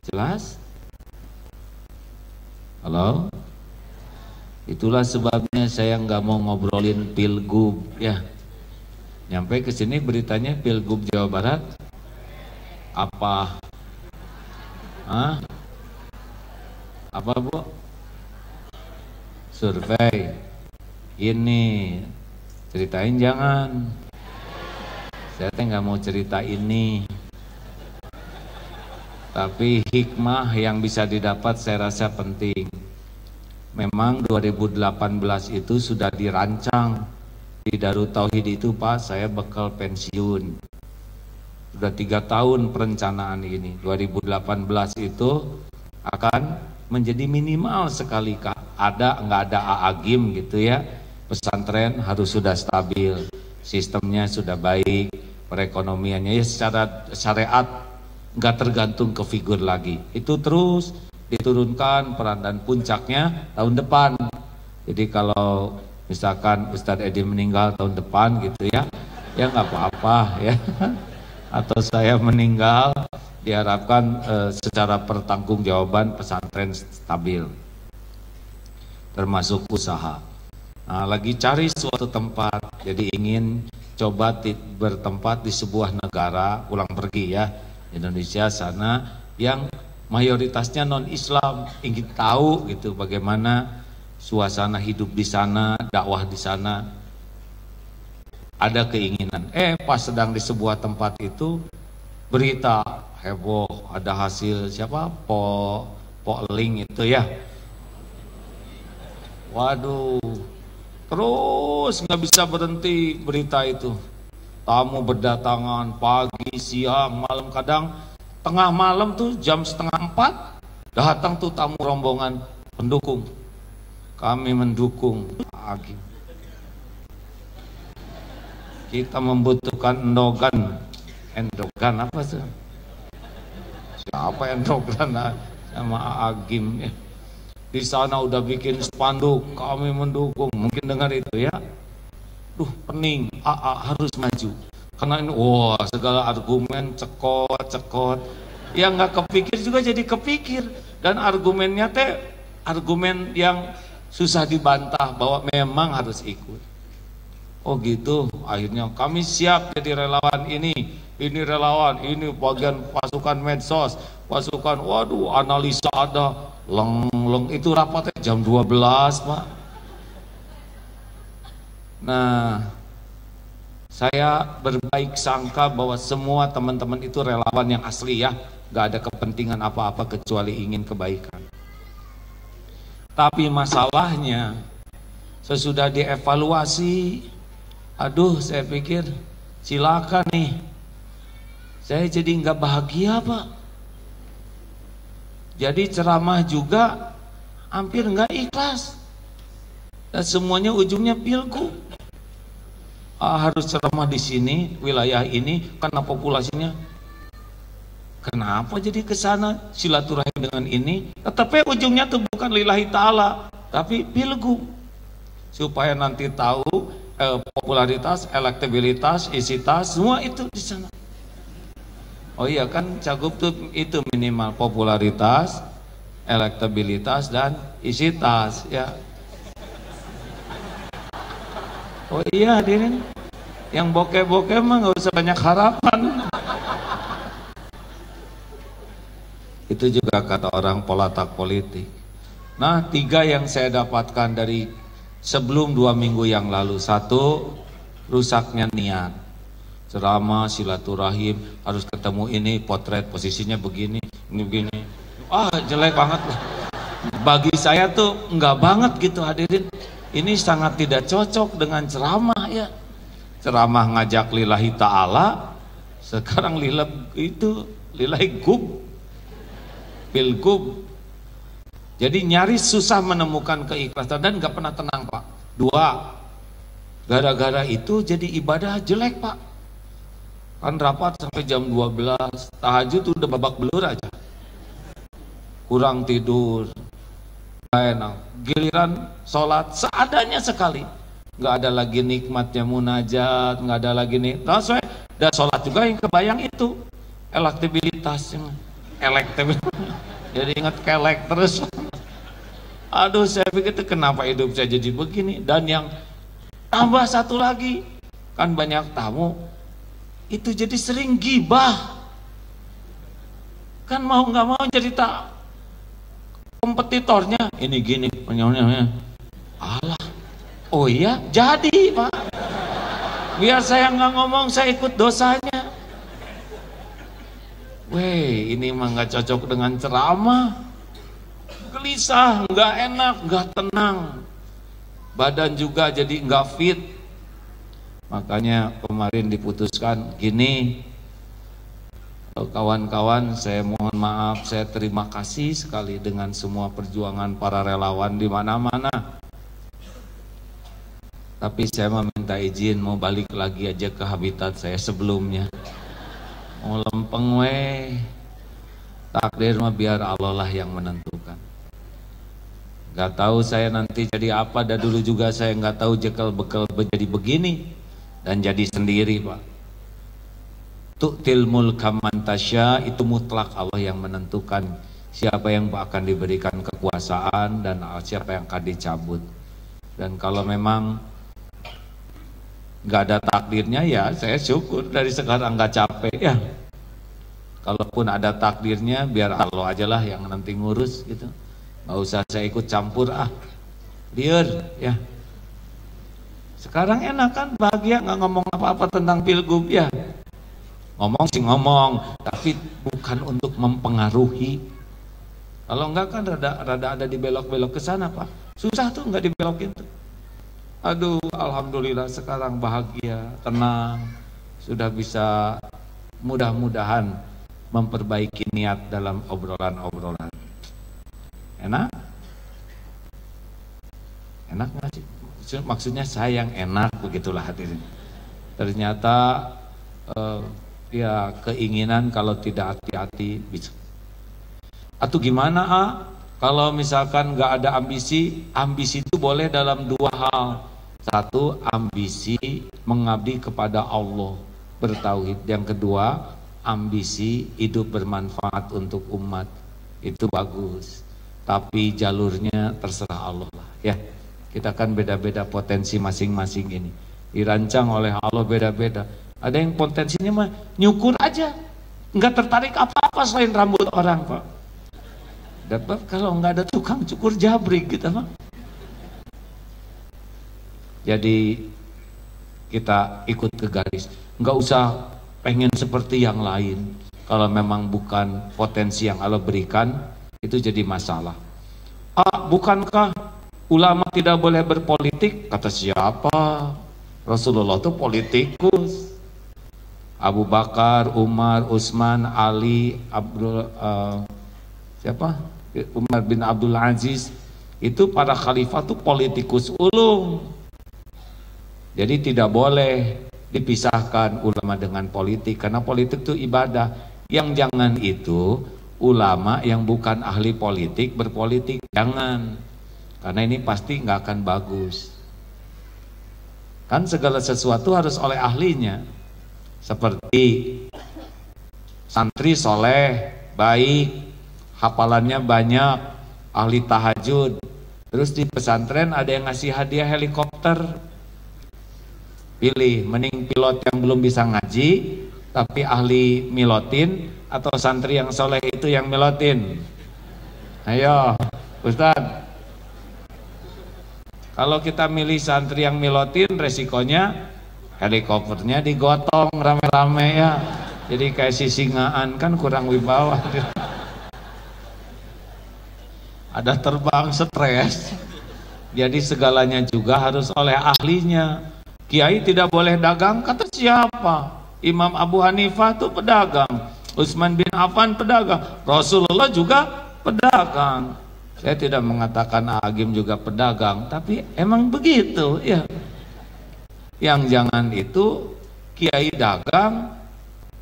Jelas? Halo? Itulah sebabnya saya nggak mau ngobrolin pilgub ya. Nyampe ke sini beritanya pilgub Jawa Barat apa? Hah? Apa Bu? Survei. Ini ceritain jangan. Saya nggak mau cerita ini. Tapi hikmah yang bisa didapat saya rasa penting. Memang 2018 itu sudah dirancang di Darut Tauhid itu, Pak, saya bakal pensiun. Sudah 3 tahun perencanaan ini. 2018 itu akan menjadi minimal sekali nggak ada AAGIM gitu ya. Pesantren harus sudah stabil, sistemnya sudah baik, perekonomiannya ya secara syariat nggak tergantung ke figur lagi. Itu terus diturunkan peran dan puncaknya tahun depan. Jadi kalau misalkan Ustadz Edi meninggal tahun depan gitu ya nggak apa-apa ya. Atau saya meninggal, diharapkan secara pertanggungjawaban pesantren stabil, termasuk usaha. Nah, lagi cari suatu tempat, jadi ingin coba bertempat di sebuah negara, pulang pergi ya, Indonesia sana, yang mayoritasnya non-Islam, ingin tahu gitu bagaimana suasana hidup di sana, dakwah di sana. Ada keinginan, pas sedang di sebuah tempat itu berita heboh, ada hasil siapa? Polling itu ya. Waduh, terus nggak bisa berhenti berita itu. Tamu berdatangan pagi, siang, malam, kadang tengah malam tuh jam 3:30 datang tuh tamu rombongan pendukung. Kami mendukung pagi. Kita membutuhkan endogan apa sih? Siapa endogan sama Agim ya? Di sana udah bikin spanduk, kami mendukung. Mungkin dengar itu ya. Pening, harus maju. Karena ini, segala argumen cekot. Yang nggak kepikir juga jadi kepikir. Dan argumennya argumen yang susah dibantah bahwa memang harus ikut. Oh gitu, akhirnya kami siap jadi relawan ini relawan, ini bagian pasukan medsos, pasukan, waduh analisa ada, leng itu rapatnya jam 12 Pak. Nah, saya berbaik sangka bahwa semua teman-teman itu relawan yang asli ya, gak ada kepentingan apa-apa kecuali ingin kebaikan. Tapi masalahnya, sesudah dievaluasi, saya pikir silakan nih, saya jadi nggak bahagia Pak. Jadi ceramah juga hampir nggak ikhlas, dan semuanya ujungnya pilgub. Harus ceramah di sini, wilayah ini, karena populasinya. Kenapa jadi ke sana silaturahim dengan ini? Tetapi ujungnya tuh bukan lillahi ta'ala, tapi pilgub. Supaya nanti tahu popularitas, elektabilitas, isitas, semua itu di sana. Oh iya kan cagup tuh itu minimal popularitas, elektabilitas dan isitas ya. Oh iya hadirin, yang bokeh-bokeh mah nggak usah banyak harapan. Itu juga kata orang polatak politik. Nah, 3 yang saya dapatkan dari sebelum 2 minggu yang lalu. 1, rusaknya niat. ceramah silaturahim harus ketemu ini, potret posisinya begini, ini begini. Jelek banget lah. Bagi saya tuh enggak banget gitu hadirin. Ini sangat tidak cocok dengan ceramah ya. Ceramah ngajak lillahi ta'ala, sekarang lillahi gub, pilgub. Jadi nyaris susah menemukan keikhlasan dan nggak pernah tenang Pak. 2, gara-gara itu jadi ibadah jelek Pak. Kan rapat sampai jam 12, tahajud udah babak belur aja. Kurang tidur, enak. Giliran sholat seadanya sekali. Nggak ada lagi nikmatnya munajat, nggak ada lagi nih. Dan sholat juga yang kebayang itu elektabilitas, jadi ingat kelek terus. Aduh, saya pikir itu kenapa hidup saya jadi begini. Dan yang tambah satu lagi, kan banyak tamu itu jadi sering gibah. Kan mau nggak mau jadi tak kompetitornya ini gini, alah. Oh iya, jadi Pak. Biar saya nggak ngomong, saya ikut dosanya. Weh, ini mah nggak cocok dengan ceramah. Gelisah, nggak enak, nggak tenang. Badan juga jadi nggak fit. Makanya kemarin diputuskan gini. Kawan-kawan, saya mohon maaf, saya terima kasih sekali dengan semua perjuangan para relawan di mana-mana. Tapi saya meminta izin mau balik lagi aja ke habitat saya sebelumnya. Mau lempeng weh. Takdir mah biar Allah lah yang menentukan. Gak tahu saya nanti jadi apa, dan dulu juga saya nggak tahu jekal bekal jadi begini dan jadi sendiri Pak. Tu'til mulka man tasya, itu mutlak Allah yang menentukan siapa yang akan diberikan kekuasaan dan siapa yang akan dicabut. Dan kalau memang nggak ada takdirnya ya saya syukur dari sekarang nggak capek ya. Kalaupun ada takdirnya biar Allah aja lah yang nanti ngurus gitu. Nggak usah saya ikut campur liar ya. Sekarang enak kan, bahagia, nggak ngomong apa-apa tentang pilgub ya. Ngomong sih ngomong, tapi bukan untuk mempengaruhi. Kalau enggak kan rada ada dibelok-belok ke sana Pak. Susah tuh nggak dibelokin tuh. Aduh, alhamdulillah sekarang bahagia, tenang, sudah bisa mudah-mudahan memperbaiki niat dalam obrolan-obrolan. Enak? Enak nggak sih? Maksudnya saya yang enak, begitulah hadirin. Ternyata ya keinginan kalau tidak hati-hati bisa. Atau gimana kalau misalkan nggak ada ambisi, ambisi itu boleh dalam 2 hal. 1, ambisi mengabdi kepada Allah, bertauhid. Yang kedua, ambisi hidup bermanfaat untuk umat. Itu bagus. Tapi jalurnya terserah Allah lah ya. Kita kan beda-beda potensi masing-masing ini. Dirancang oleh Allah beda-beda. Ada yang potensinya mah nyukur aja, nggak tertarik apa-apa selain rambut orang Pak. Dapat kalau nggak ada tukang cukur jabrik gitu Pak. Jadi kita ikut ke garis, nggak usah pengen seperti yang lain. Kalau memang bukan potensi yang Allah berikan, itu jadi masalah. Bukankah ulama tidak boleh berpolitik? Kata siapa? Rasulullah itu politikus. Abu Bakar, Umar, Utsman, Ali, Umar bin Abdul Aziz, itu para khalifah itu politikus ulung. Jadi tidak boleh dipisahkan ulama dengan politik, karena politik itu ibadah. Yang jangan itu ulama yang bukan ahli politik berpolitik, jangan, karena ini pasti nggak akan bagus. Kan segala sesuatu harus oleh ahlinya. Seperti santri soleh, baik, hafalannya banyak, ahli tahajud, terus di pesantren ada yang ngasih hadiah helikopter. Pilih, mending pilot yang belum bisa ngaji tapi ahli milotin, atau santri yang soleh itu yang milotin? Ayo Ustadz. Kalau kita milih santri yang milotin, resikonya helikopternya digotong rame-rame ya, jadi kayak sisingaan kan kurang wibawa. Ada terbang stres, jadi segalanya juga harus oleh ahlinya. Kiai tidak boleh dagang, kata siapa? Imam Abu Hanifah tuh pedagang, Utsman bin Affan pedagang, Rasulullah juga pedagang. Saya tidak mengatakan Agim juga pedagang, tapi emang begitu ya. Yang jangan itu kiai dagang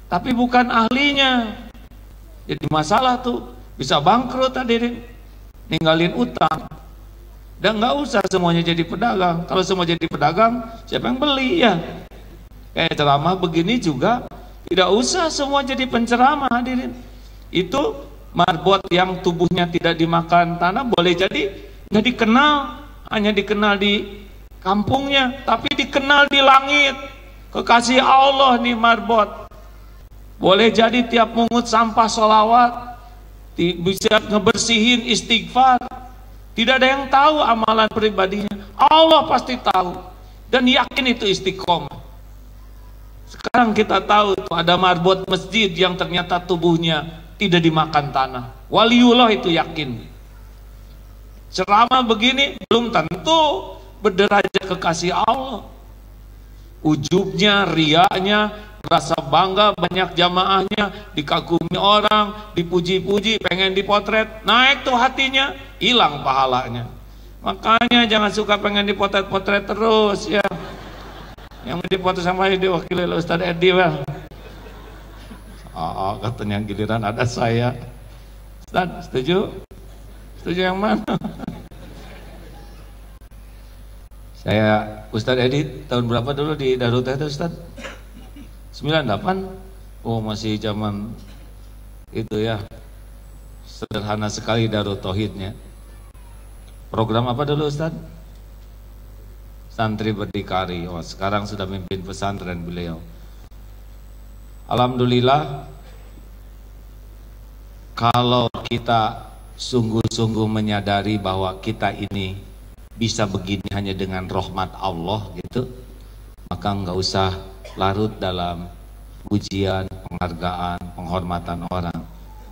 tapi bukan ahlinya, jadi masalah tuh, bisa bangkrut hadirin, ninggalin utang. Dan nggak usah semuanya jadi pedagang. Kalau semua jadi pedagang, siapa yang beli ya? Kayak ceramah begini juga tidak usah semua jadi penceramah hadirin. Itu marbot yang tubuhnya tidak dimakan tanah boleh jadi nggak dikenal, hanya dikenal di kampungnya, tapi dikenal di langit. Kekasih Allah nih marbot. Boleh jadi tiap mungut sampah sholawat, bisa ngebersihin istighfar. Tidak ada yang tahu amalan pribadinya, Allah pasti tahu dan yakin itu istiqomah. Sekarang kita tahu tuh ada marbot masjid yang ternyata tubuhnya tidak dimakan tanah. Waliullah itu yakin. Ceramah begini belum tentu berderajat kekasih Allah. Ujubnya, riaknya, rasa bangga banyak jamaahnya, dikagumi orang, dipuji-puji, pengen dipotret, naik tuh hatinya, hilang pahalanya. Makanya jangan suka pengen dipotret-potret terus ya. Yang dipotret sama diwakili oleh Ustaz Edi well. Oh, katanya giliran ada saya. Ustaz, setuju? Setuju yang mana? Saya Ustaz Edi tahun berapa dulu di Darut itu Ustaz? 98. Oh, masih zaman itu ya. Sederhana sekali Darut Tauhidnya. Program apa dulu Ustaz? Santri berdikari. Oh, sekarang sudah memimpin pesantren beliau. Alhamdulillah, kalau kita sungguh-sungguh menyadari bahwa kita ini bisa begini hanya dengan rahmat Allah gitu, maka nggak usah larut dalam pujian, penghargaan, penghormatan orang,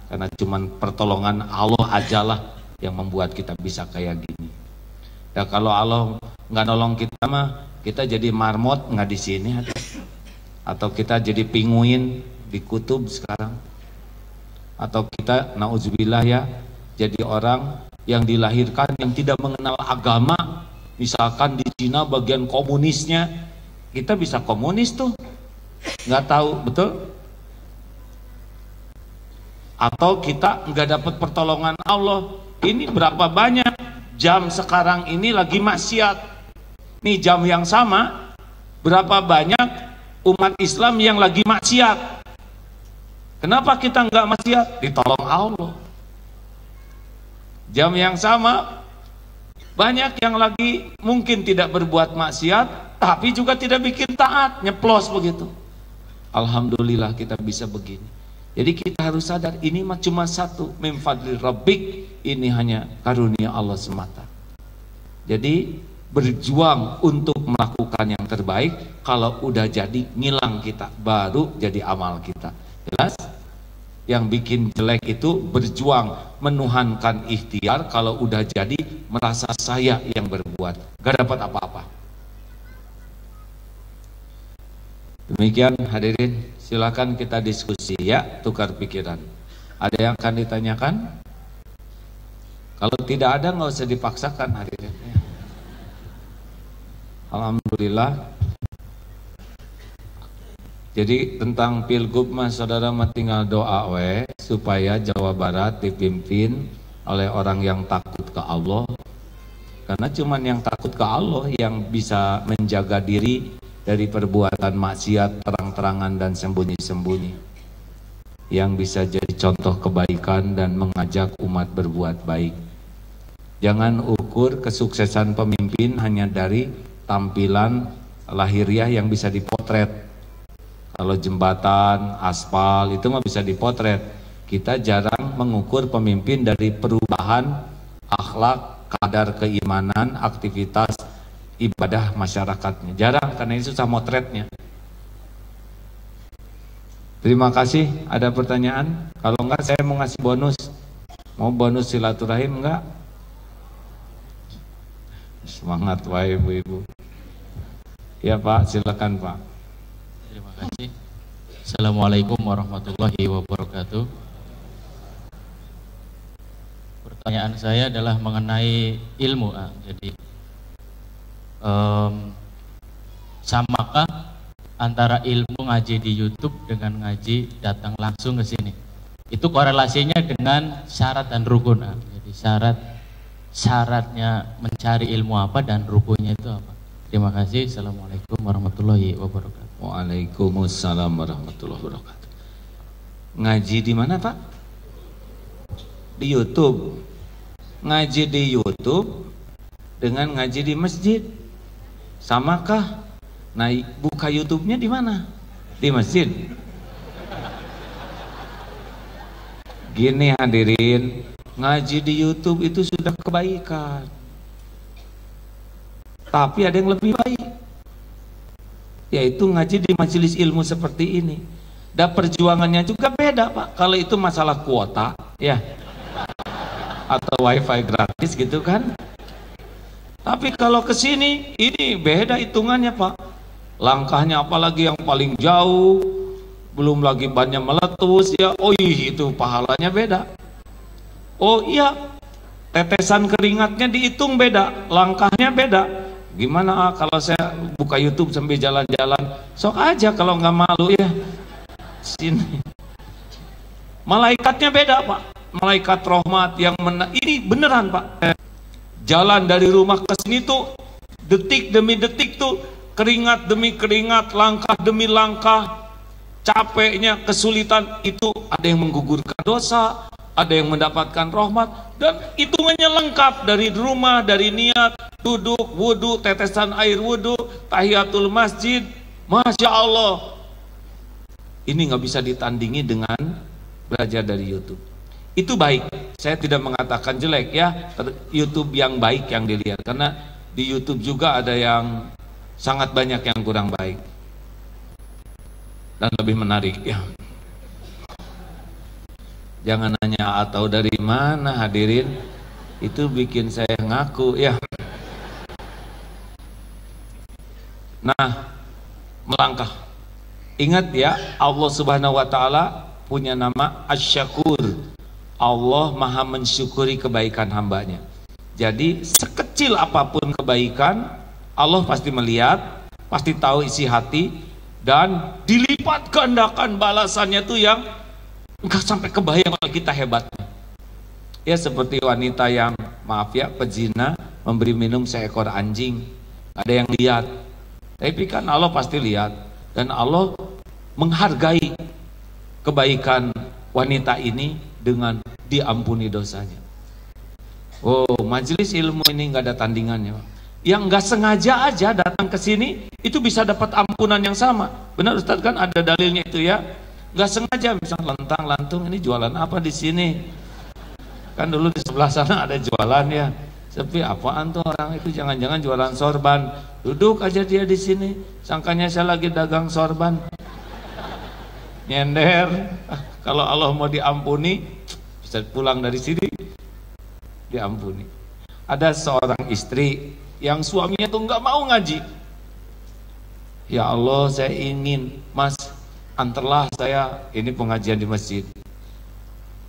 karena cuman pertolongan Allah ajalah yang membuat kita bisa kayak gini. Ya kalau Allah nggak nolong kita mah kita jadi marmot nggak di sini, atau kita jadi pinguin di kutub sekarang, atau kita nauzubillah ya jadi orang yang dilahirkan yang tidak mengenal agama. Misalkan di Cina bagian komunisnya, kita bisa komunis tuh nggak tahu betul, atau kita nggak dapat pertolongan Allah. Ini berapa banyak jam sekarang ini lagi maksiat nih, jam yang sama berapa banyak umat Islam yang lagi maksiat. Kenapa kita nggak maksiat? Ditolong Allah. Jam yang sama banyak yang lagi mungkin tidak berbuat maksiat tapi juga tidak bikin taat, nyeplos begitu. Alhamdulillah kita bisa begini. Jadi kita harus sadar ini mah cuma satu, min fadli rabbik, ini hanya karunia Allah semata. Jadi berjuang untuk melakukan yang terbaik. Kalau udah jadi ngilang kita, baru jadi amal kita. Jelas? Yang bikin jelek itu berjuang menuhankan ikhtiar, kalau udah jadi merasa saya yang berbuat, gak dapat apa-apa. Demikian hadirin, silakan kita diskusi ya, tukar pikiran. Ada yang akan ditanyakan? Kalau tidak ada nggak usah dipaksakan hadirin. Alhamdulillah. Jadi tentang pilgub mas saudara mah tinggal doa we supaya Jawa Barat dipimpin oleh orang yang takut ke Allah. Karena cuman yang takut ke Allah yang bisa menjaga diri dari perbuatan maksiat terang-terangan dan sembunyi-sembunyi, yang bisa jadi contoh kebaikan dan mengajak umat berbuat baik. Jangan ukur kesuksesan pemimpin hanya dari tampilan lahiriah yang bisa dipotret. Kalau jembatan, aspal itu mah bisa dipotret. Kita jarang mengukur pemimpin dari perubahan akhlak, kadar keimanan, aktivitas ibadah masyarakatnya. Jarang, karena ini susah motretnya. Terima kasih. Ada pertanyaan? Kalau enggak saya mau ngasih bonus. Mau bonus silaturahim enggak? Semangat wahai ibu-ibu. Ya Pak, silakan Pak. Terima kasih. Assalamualaikum warahmatullahi wabarakatuh. Pertanyaan saya adalah mengenai ilmu. Jadi samakah antara ilmu ngaji di YouTube dengan ngaji datang langsung ke sini? Itu korelasinya dengan syarat dan rukun. Jadi syaratnya mencari ilmu apa dan rukunnya itu apa? Terima kasih. Assalamualaikum warahmatullahi wabarakatuh. Waalaikumsalam warahmatullahi wabarakatuh. Ngaji di mana Pak? Di YouTube. Ngaji di YouTube dengan ngaji di masjid samakah? Nah, buka YouTube-nya di mana? Di masjid. Gini hadirin, ngaji di YouTube itu sudah kebaikan. Tapi ada yang lebih baik, yaitu ngaji di majelis ilmu seperti ini. Dan perjuangannya juga beda Pak. Kalau itu masalah kuota, ya, atau wifi gratis gitu kan. Tapi kalau ke sini, ini beda hitungannya Pak. Langkahnya apalagi yang paling jauh, belum lagi bannya meletus ya. Oh itu pahalanya beda. Oh iya, tetesan keringatnya dihitung beda, langkahnya beda. Gimana kalau saya buka YouTube sambil jalan-jalan? Sok aja kalau nggak malu ya. Sini. Malaikatnya beda Pak. Malaikat rahmat yang ini beneran Pak. Jalan dari rumah ke sini tuh detik demi detik tuh, keringat demi keringat, langkah demi langkah, capeknya, kesulitan itu ada yang menggugurkan dosa, ada yang mendapatkan rahmat, dan hitungannya lengkap dari rumah, dari niat, duduk, wudhu, tetesan air wudhu, tahiyatul masjid. Masya Allah, ini nggak bisa ditandingi dengan belajar dari YouTube. Itu baik, saya tidak mengatakan jelek ya, YouTube yang baik yang dilihat, karena di YouTube juga ada yang sangat banyak yang kurang baik dan lebih menarik ya. Jangan nanya atau dari mana hadirin, itu bikin saya ngaku ya. Nah, melangkah. Ingat ya, Allah Subhanahu wa taala punya nama Asy-Syakur. Allah Maha mensyukuri kebaikan hambanya. Jadi sekecil apapun kebaikan, Allah pasti melihat, pasti tahu isi hati, dan dilipat gandakan balasannya tuh yang enggak sampai kebayang kalau kita hebatnya. Ya seperti wanita yang, maaf ya, pezina memberi minum seekor anjing. Ada yang lihat, tapi kan Allah pasti lihat, dan Allah menghargai kebaikan wanita ini dengan diampuni dosanya. Oh, majelis ilmu ini nggak ada tandingannya. Yang nggak sengaja aja datang ke sini itu bisa dapat ampunan yang sama. Benar Ustadz kan ada dalilnya itu ya. Nggak sengaja, misalnya lentang lantung, ini jualan apa di sini? Kan dulu di sebelah sana ada jualan ya. Tapi apaan tuh orang itu, jangan-jangan jualan sorban. Duduk aja dia di sini, sangkanya saya lagi dagang sorban. Nyender. Kalau Allah mau diampuni, bisa pulang dari sini diampuni. Ada seorang istri yang suaminya tuh nggak mau ngaji. Ya Allah, saya ingin, Mas, antarlah saya ini pengajian di masjid.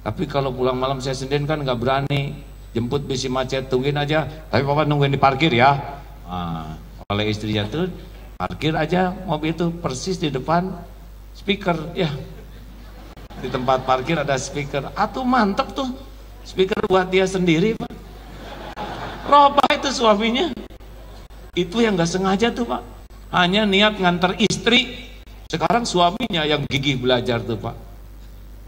Tapi kalau pulang malam saya sendirian kan nggak berani. Jemput bisi macet, tungguin aja. Tapi papa nungguin di parkir ya. Nah, oleh istrinya tuh parkir aja mobil itu persis di depan speaker ya. Di tempat parkir ada speaker. Atuh mantep tuh. Speaker buat dia sendiri, Pak. Robah itu suaminya. Itu yang nggak sengaja tuh, Pak. Hanya niat nganter istri. Sekarang suaminya yang gigih belajar tuh, Pak.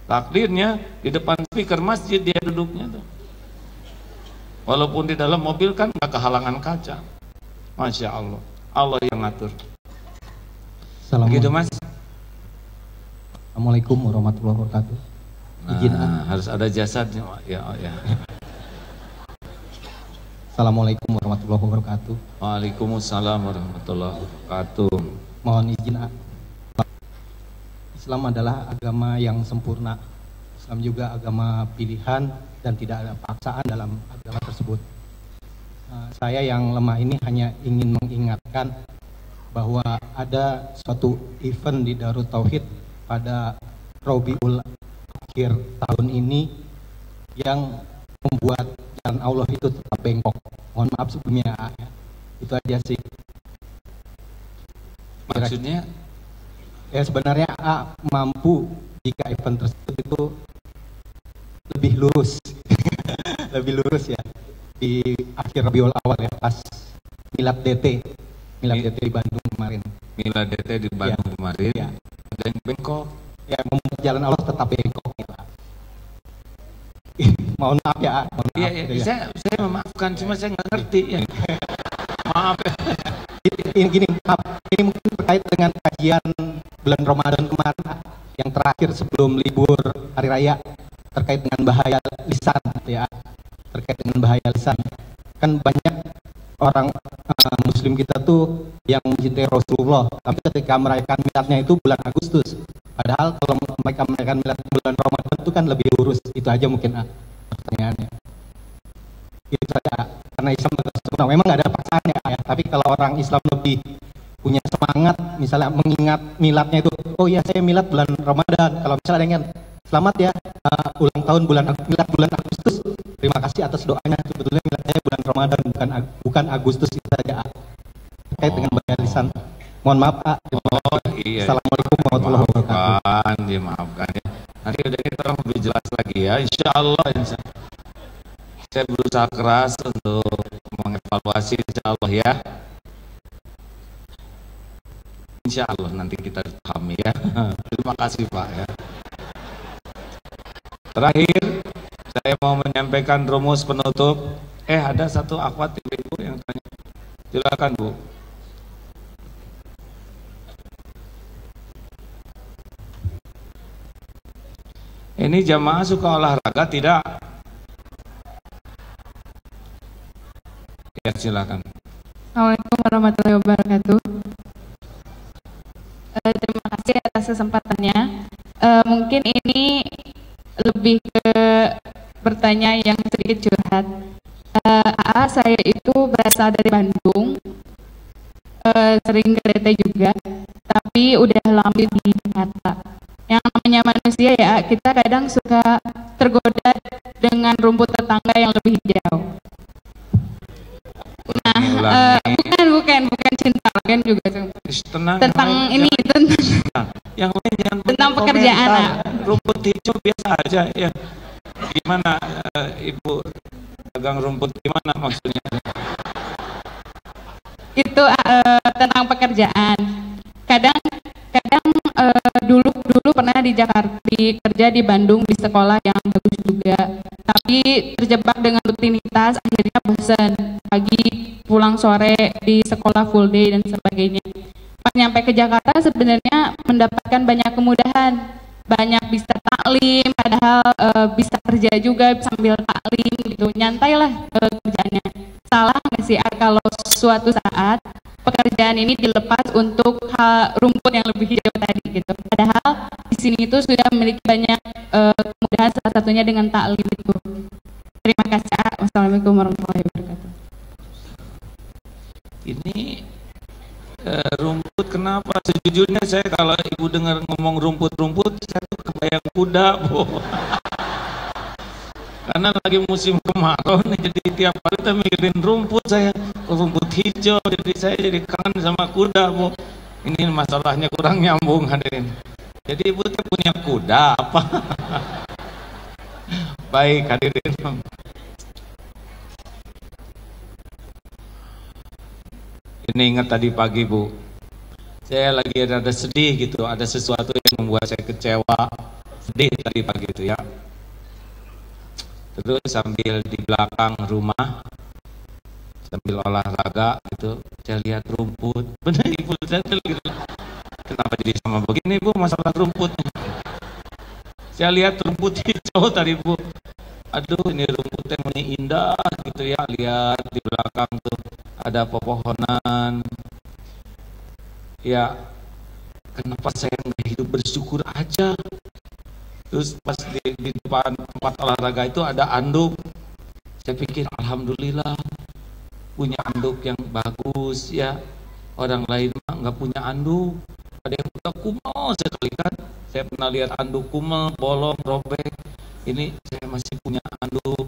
Takdirnya di depan speaker masjid dia duduknya tuh. Walaupun di dalam mobil kan nggak kehalangan kaca. Masya Allah. Allah yang ngatur. Begitu Mas. Assalamualaikum warahmatullahi wabarakatuh. Izin harus ada jasadnya ya, ya. Assalamualaikum warahmatullahi wabarakatuh. Waalaikumsalam warahmatullahi wabarakatuh. Mohon izin Islam adalah agama yang sempurna. Islam juga agama pilihan dan tidak ada paksaan dalam agama tersebut. Saya yang lemah ini hanya ingin mengingatkan bahwa ada suatu event di Darut Tauhid pada Rabiul Akhir tahun ini yang membuat jalan Allah itu tetap bengkok. Mohon maaf sebelumnya ya. Itu aja sih. Maksudnya? Ya sebenarnya mampu jika event tersebut itu lebih lurus. Lebih lurus ya. Di akhir Rabiul Awal ya, pas Milad DT di Bandung kemarin. Milad DT di Bandung kemarin. Ya. Ada yang bengkok. Ya membuat jalan Allah tetap bengkok gitu. Mohon maaf ya. Mohon maaf, Iya, gitu ya. saya memaafkan, cuma saya nggak ngerti ya. Maaf. Ini maaf, ini mungkin terkait dengan kajian bulan Ramadan kemarin yang terakhir sebelum libur hari raya terkait dengan bahaya lisan ya. Terkait dengan bahaya lisan. Kan banyak orang muslim kita tuh yang mencintai Rasulullah, tapi ketika merayakan miladnya itu bulan Agustus. Padahal kalau mereka merayakan milad bulan Ramadan itu kan lebih lurus. Itu aja mungkin pertanyaannya. Itu saja. Karena Islam sempurna. Memang nggak ada paksaan ya, tapi kalau orang Islam lebih punya semangat, misalnya mengingat miladnya itu, oh iya saya milad bulan Ramadan. Kalau misalnya ada yang selamat ya ulang tahun milad bulan Agustus. Terima kasih atas doanya. Sebetulnya miladnya bulan Ramadan bukan Agustus itu saja. Terkait dengan bahaya lisan. Mohon maaf Pak. Iya. Assalamualaikum warahmatullahi wabarakatuh. Dimaafkan ya. Nanti udah kita lebih jelas lagi ya. Insya Allah. Saya berusaha keras untuk mengevaluasi, insya Allah ya. Insya Allah nanti kita pahami ya. Terima kasih Pak ya. Terakhir saya mau menyampaikan rumus penutup. Ada satu akhwat ibu yang tanya. Silakan Bu. Ini jamaah suka olahraga tidak? Ya silakan. Assalamualaikum warahmatullahi wabarakatuh. Terima kasih atas kesempatannya. Mungkin ini lebih ke bertanya yang sedikit curhat. Saya itu berasal dari Bandung, sering ke DT juga, tapi udah lama di Jakarta. Yang namanya manusia ya, kita kadang suka tergoda dengan rumput tetangga yang lebih hijau. Nah, bukan cinta kan juga tentang ini yang lain jangan tentang pekerjaan. Rumput hijau biasa aja ya. Gimana Ibu pegang rumput gimana maksudnya? Itu tentang pekerjaan. Kadang dulu pernah di Jakarta kerja di Bandung di sekolah yang bagus juga, tapi terjebak dengan rutinitas, akhirnya bosan, pagi pulang sore di sekolah full day dan sebagainya. Pas nyampe ke Jakarta sebenarnya mendapatkan banyak kemudahan, banyak bisa taklim, padahal bisa kerja juga sambil taklim gitu, nyantai lah kerjanya. Salah nggak sih kalau suatu saat pekerjaan ini dilepas untuk rumput yang lebih hijau tadi gitu? Padahal di sini itu sudah memiliki banyak kemudahan, salah satunya dengan taklim itu. Terima kasih. Wassalamualaikum warahmatullahi wabarakatuh. Ini rumput kenapa? Sejujurnya saya kalau Ibu dengar ngomong rumput-rumput, saya tuh kebayang kuda, Bu. Karena lagi musim kemarau nih, jadi tiap hari kita mikirin rumput, saya rumput hijau, jadi saya jadi kangen sama kuda, Bu. Ini masalahnya kurang nyambung hadirin. Jadi Ibu tuh punya kuda apa? Baik hadirin. Ini ingat tadi pagi Bu, saya lagi ada sedih gitu, ada sesuatu yang membuat saya kecewa, sedih tadi pagi itu ya. Terus sambil di belakang rumah, sambil olahraga gitu, saya lihat rumput. Benar Ibu, saya gitu. Kenapa jadi sama begini Bu masalah rumput? Saya lihat rumput hijau tadi Bu. Aduh ini rumputnya indah gitu ya, lihat di belakang tuh ada pepohonan. Ya kenapa saya nggak hidup bersyukur aja. Terus pas di depan tempat olahraga itu ada anduk. Saya pikir alhamdulillah punya anduk yang bagus ya. Orang lain mah nggak punya anduk. Ada yang udah kumal sekali kan. Saya pernah lihat anduk kumal, bolong, robek. Ini saya masih punya anduk.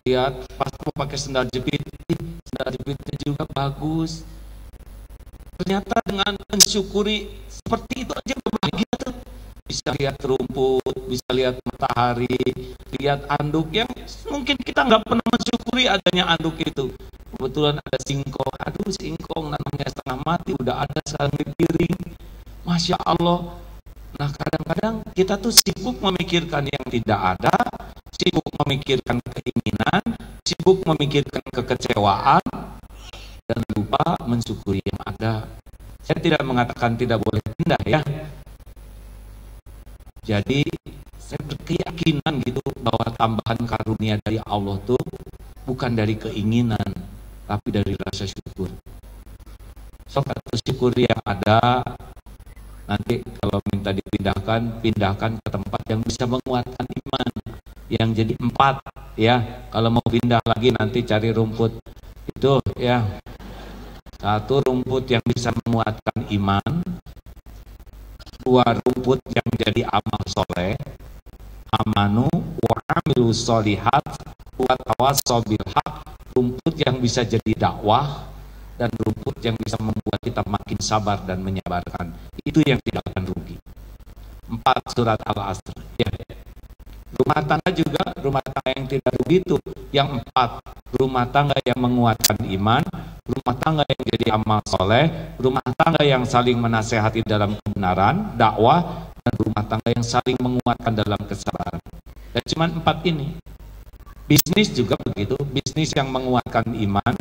Lihat pas mau pakai sendal jepit, sendal jepitnya juga bagus. Ternyata dengan mensyukuri seperti itu aja bahagia tuh. Bisa lihat rumput, bisa lihat matahari, lihat anduk yang mungkin kita nggak pernah mensyukuri adanya anduk itu. Kebetulan ada singkong, aduh singkong nanamnya setengah mati, udah ada sekarang di piring. Masya Allah. Nah kadang-kadang kita tuh sibuk memikirkan yang tidak ada, sibuk memikirkan keinginan, sibuk memikirkan kekecewaan, dan lupa mensyukuri yang ada. Saya tidak mengatakan tidak boleh pindah ya. Jadi saya berkeyakinan gitu bahwa tambahan karunia dari Allah tuh bukan dari keinginan, tapi dari rasa syukur. So kata syukur yang ada, nanti kalau minta dipindahkan, pindahkan ke tempat yang bisa menguatkan iman, yang jadi 4 ya. Kalau mau pindah lagi nanti cari rumput itu ya. 1 rumput yang bisa menguatkan iman, 2 rumput yang jadi amal soleh, amanu wa amilu solihat wa tawassaw bil haq, rumput yang bisa jadi dakwah, dan rumput yang bisa membuat kita makin sabar dan menyabarkan. Itu yang tidak akan rugi. 4 surat Al-Asr ya. Rumah tangga juga, rumah tangga yang tidak rugi itu yang 4, rumah tangga yang menguatkan iman, rumah tangga yang jadi amal soleh, rumah tangga yang saling menasehati dalam kebenaran, dakwah, dan rumah tangga yang saling menguatkan dalam kesabaran. Dan cuma 4 ini. Bisnis juga begitu, bisnis yang menguatkan iman,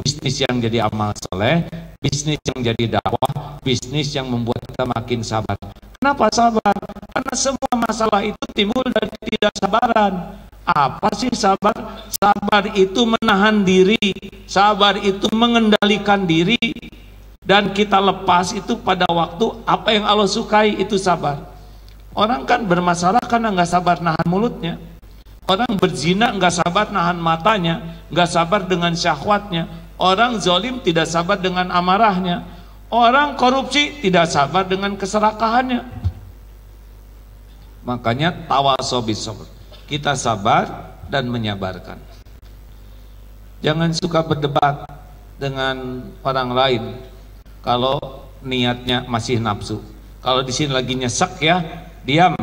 bisnis yang jadi amal soleh, bisnis yang jadi dakwah, bisnis yang membuat kita makin sabar. Kenapa sabar? Karena semua masalah itu timbul dari ketidaksabaran. Apa sih sabar? Sabar itu menahan diri, sabar itu mengendalikan diri, dan kita lepas itu pada waktu apa yang Allah sukai, itu sabar. Orang kan bermasalah karena nggak sabar nahan mulutnya. Orang berzina nggak sabar nahan matanya, nggak sabar dengan syahwatnya. Orang zalim tidak sabar dengan amarahnya. Orang korupsi tidak sabar dengan keserakahannya. Makanya tawasaw bis sabr. Kita sabar dan menyabarkan. Jangan suka berdebat dengan orang lain kalau niatnya masih nafsu. Kalau di sini lagi nyesek ya, diam,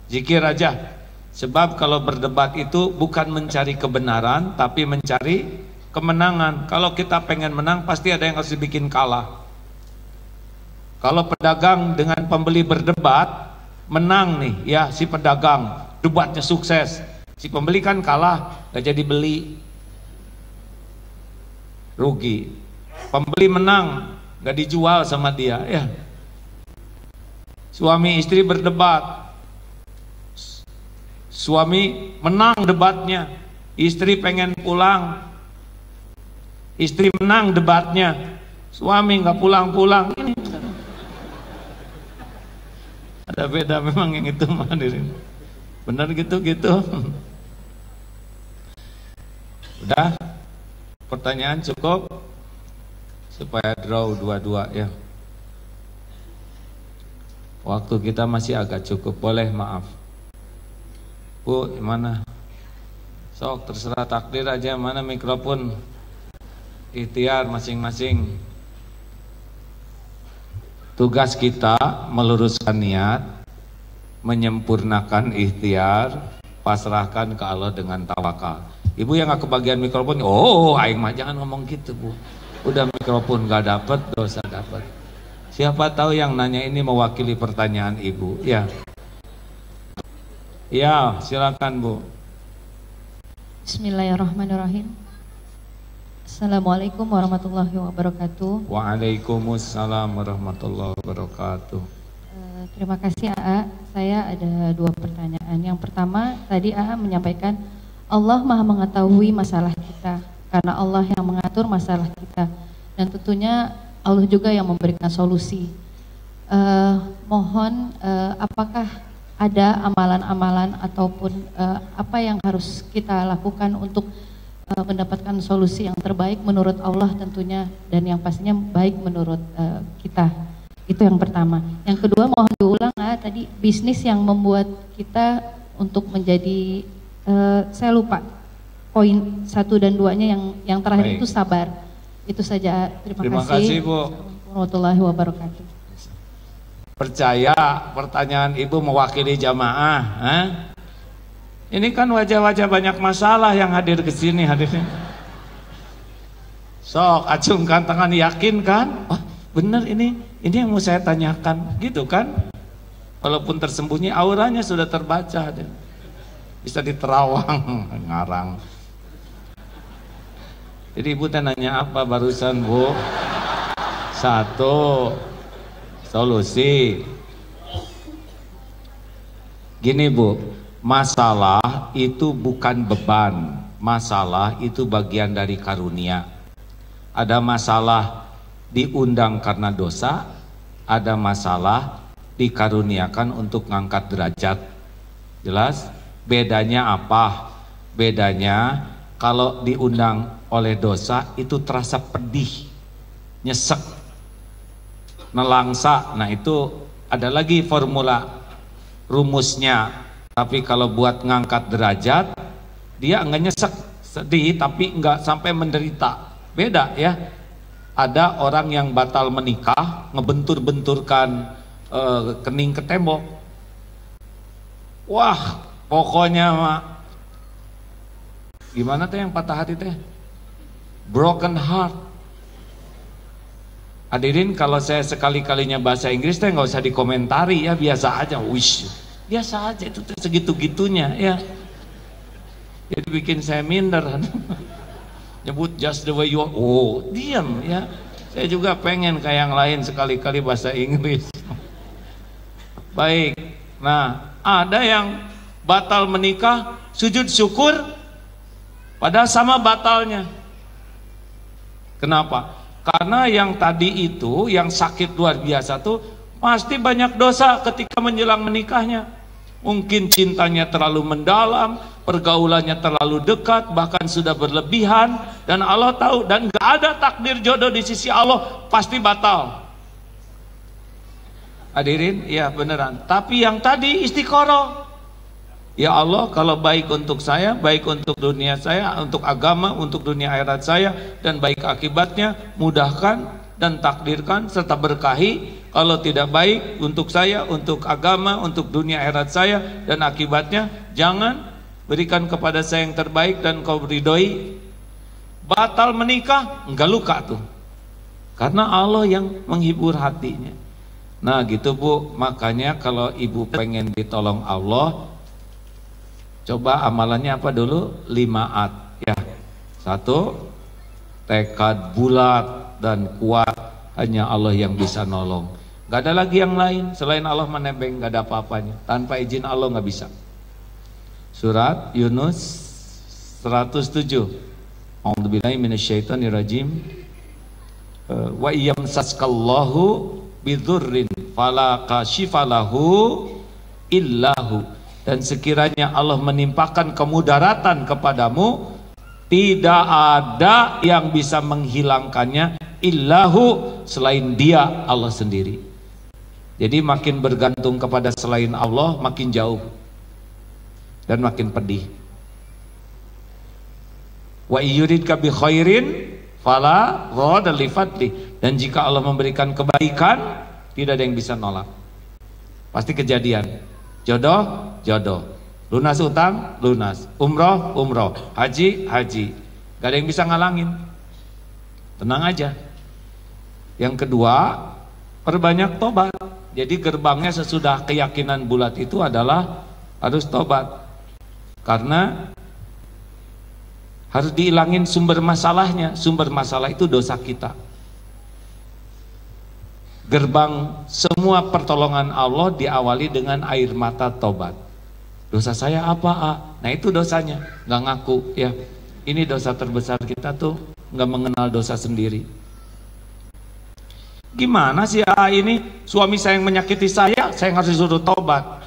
zikir aja. Sebab kalau berdebat itu bukan mencari kebenaran, tapi mencari kemenangan. Kalau kita pengen menang, pasti ada yang harus dibikin kalah. Kalau pedagang dengan pembeli berdebat, menang nih ya si pedagang, debatnya sukses. Si pembeli kan kalah, gak jadi beli, rugi. Pembeli menang, gak dijual sama dia ya. Suami istri berdebat, suami menang debatnya, istri pengen pulang, istri menang debatnya, suami nggak pulang-pulang. Ini ada beda memang yang itu hadirin. Benar gitu-gitu. Udah, pertanyaan cukup supaya draw 2-2 ya. Waktu kita masih agak cukup, boleh maaf. Bu, mana? Sok terserah takdir aja, mana mikrofon? Ikhtiar masing-masing. Tugas kita meluruskan niat, menyempurnakan ikhtiar, pasrahkan ke Allah dengan tawakal. Ibu yang gak kebagian mikrofon, oh aing mah jangan ngomong gitu bu. Udah mikrofon gak dapet, dosa dapet. Siapa tahu yang nanya ini mewakili pertanyaan ibu, ya. Ya, silakan Bu. Bismillahirrahmanirrahim. Assalamualaikum warahmatullahi wabarakatuh. Waalaikumsalam warahmatullahi wabarakatuh. Terima kasih AA. Saya ada 2 pertanyaan. Yang pertama, tadi AA menyampaikan Allah Maha mengetahui masalah kita, karena Allah yang mengatur masalah kita, dan tentunya Allah juga yang memberikan solusi. Mohon apakah ada amalan-amalan ataupun apa yang harus kita lakukan untuk mendapatkan solusi yang terbaik menurut Allah tentunya, dan yang pastinya baik menurut kita. Itu yang pertama. Yang kedua, mohon diulang tadi bisnis yang membuat kita untuk menjadi saya lupa poin 1 dan 2-nya yang terakhir. Baik. Itu sabar. Itu saja. Terima kasih Bu. Warahmatullahi wabarakatuh. Percaya pertanyaan Ibu mewakili jamaah, Ini kan wajah-wajah banyak masalah yang hadir ke sini hadirin. Sok acungkan tangan, yakin kan? Oh, benar ini yang mau saya tanyakan, gitu kan? Walaupun tersembunyi, auranya sudah terbaca, bisa diterawang, ngarang. Jadi Ibu nanya apa barusan, Bu? 1, solusi. Gini Bu, masalah itu bukan beban, masalah itu bagian dari karunia. Ada masalah diundang karena dosa, ada masalah dikaruniakan untuk ngangkat derajat. Jelas? Bedanya apa? Bedanya kalau diundang oleh dosa itu terasa pedih, nyesek, nelangsa. Nah itu ada lagi formula rumusnya. Tapi kalau buat ngangkat derajat, dia enggak nyesek, sedih tapi enggak sampai menderita. Beda ya. Ada orang yang batal menikah, ngebentur-benturkan kening ke tembok. Wah, pokoknya mak, gimana teh yang patah hati teh? Broken heart. Hadirin, kalau saya sekali-kalinya bahasa Inggris teh nggak usah dikomentari ya, biasa aja. Wish, biasa aja, itu segitu-gitunya ya. Jadi bikin saya minder. Nyebut just the way you are. Oh, diam ya. Saya juga pengen kayak yang lain sekali-kali bahasa Inggris. Baik. Nah, ada yang batal menikah, sujud syukur, padahal sama batalnya. Kenapa? Karena yang tadi itu, yang sakit luar biasa tuh, pasti banyak dosa ketika menjelang menikahnya. Mungkin cintanya terlalu mendalam, pergaulannya terlalu dekat, bahkan sudah berlebihan, dan Allah tahu, dan gak ada takdir jodoh di sisi Allah, pasti batal. Hadirin, ya beneran. Tapi yang tadi istiqoroh. Ya Allah, kalau baik untuk saya, baik untuk dunia saya, untuk agama, untuk dunia akhirat saya, dan baik akibatnya, mudahkan dan takdirkan serta berkahi. Kalau tidak baik untuk saya, untuk agama, untuk dunia akhirat saya, dan akibatnya, jangan berikan kepada saya yang terbaik dan kau ridhoi. Batal menikah, enggak luka tuh, karena Allah yang menghibur hatinya. Nah gitu Bu, makanya kalau ibu pengen ditolong Allah, coba amalannya apa dulu? 5A ya. 1, tekad bulat dan kuat, hanya Allah yang bisa nolong. Gak ada lagi yang lain selain Allah menebeng, gak ada apa-apanya. Tanpa izin Allah gak bisa. Surat Yunus 107. A'udzubillahi minasyaitonirrajim. Wa iyamsaskallahu bidurrin fala kashifalahu illahu. Dan sekiranya Allah menimpakan kemudaratan kepadamu, tidak ada yang bisa menghilangkannya illahu, selain Dia, Allah sendiri. Jadi makin bergantung kepada selain Allah, makin jauh dan makin pedih. Wa yuridka bi khairin fala ghada li fadli. Dan jika Allah memberikan kebaikan, tidak ada yang bisa nolak. Pasti kejadian. Jodoh, jodoh. Lunas utang, lunas. Umroh, umroh. Haji, haji. Gak ada yang bisa ngalangin. Tenang aja. Yang kedua, perbanyak tobat. Jadi gerbangnya sesudah keyakinan bulat itu adalah harus tobat. Karena harus dihilangin sumber masalahnya. Sumber masalah itu dosa kita. Gerbang semua pertolongan Allah diawali dengan air mata tobat. Dosa saya apa? Nah itu dosanya, nggak ngaku ya. Ini dosa terbesar kita tuh, nggak mengenal dosa sendiri. Gimana sih ini suami saya yang menyakiti saya harus disuruh tobat.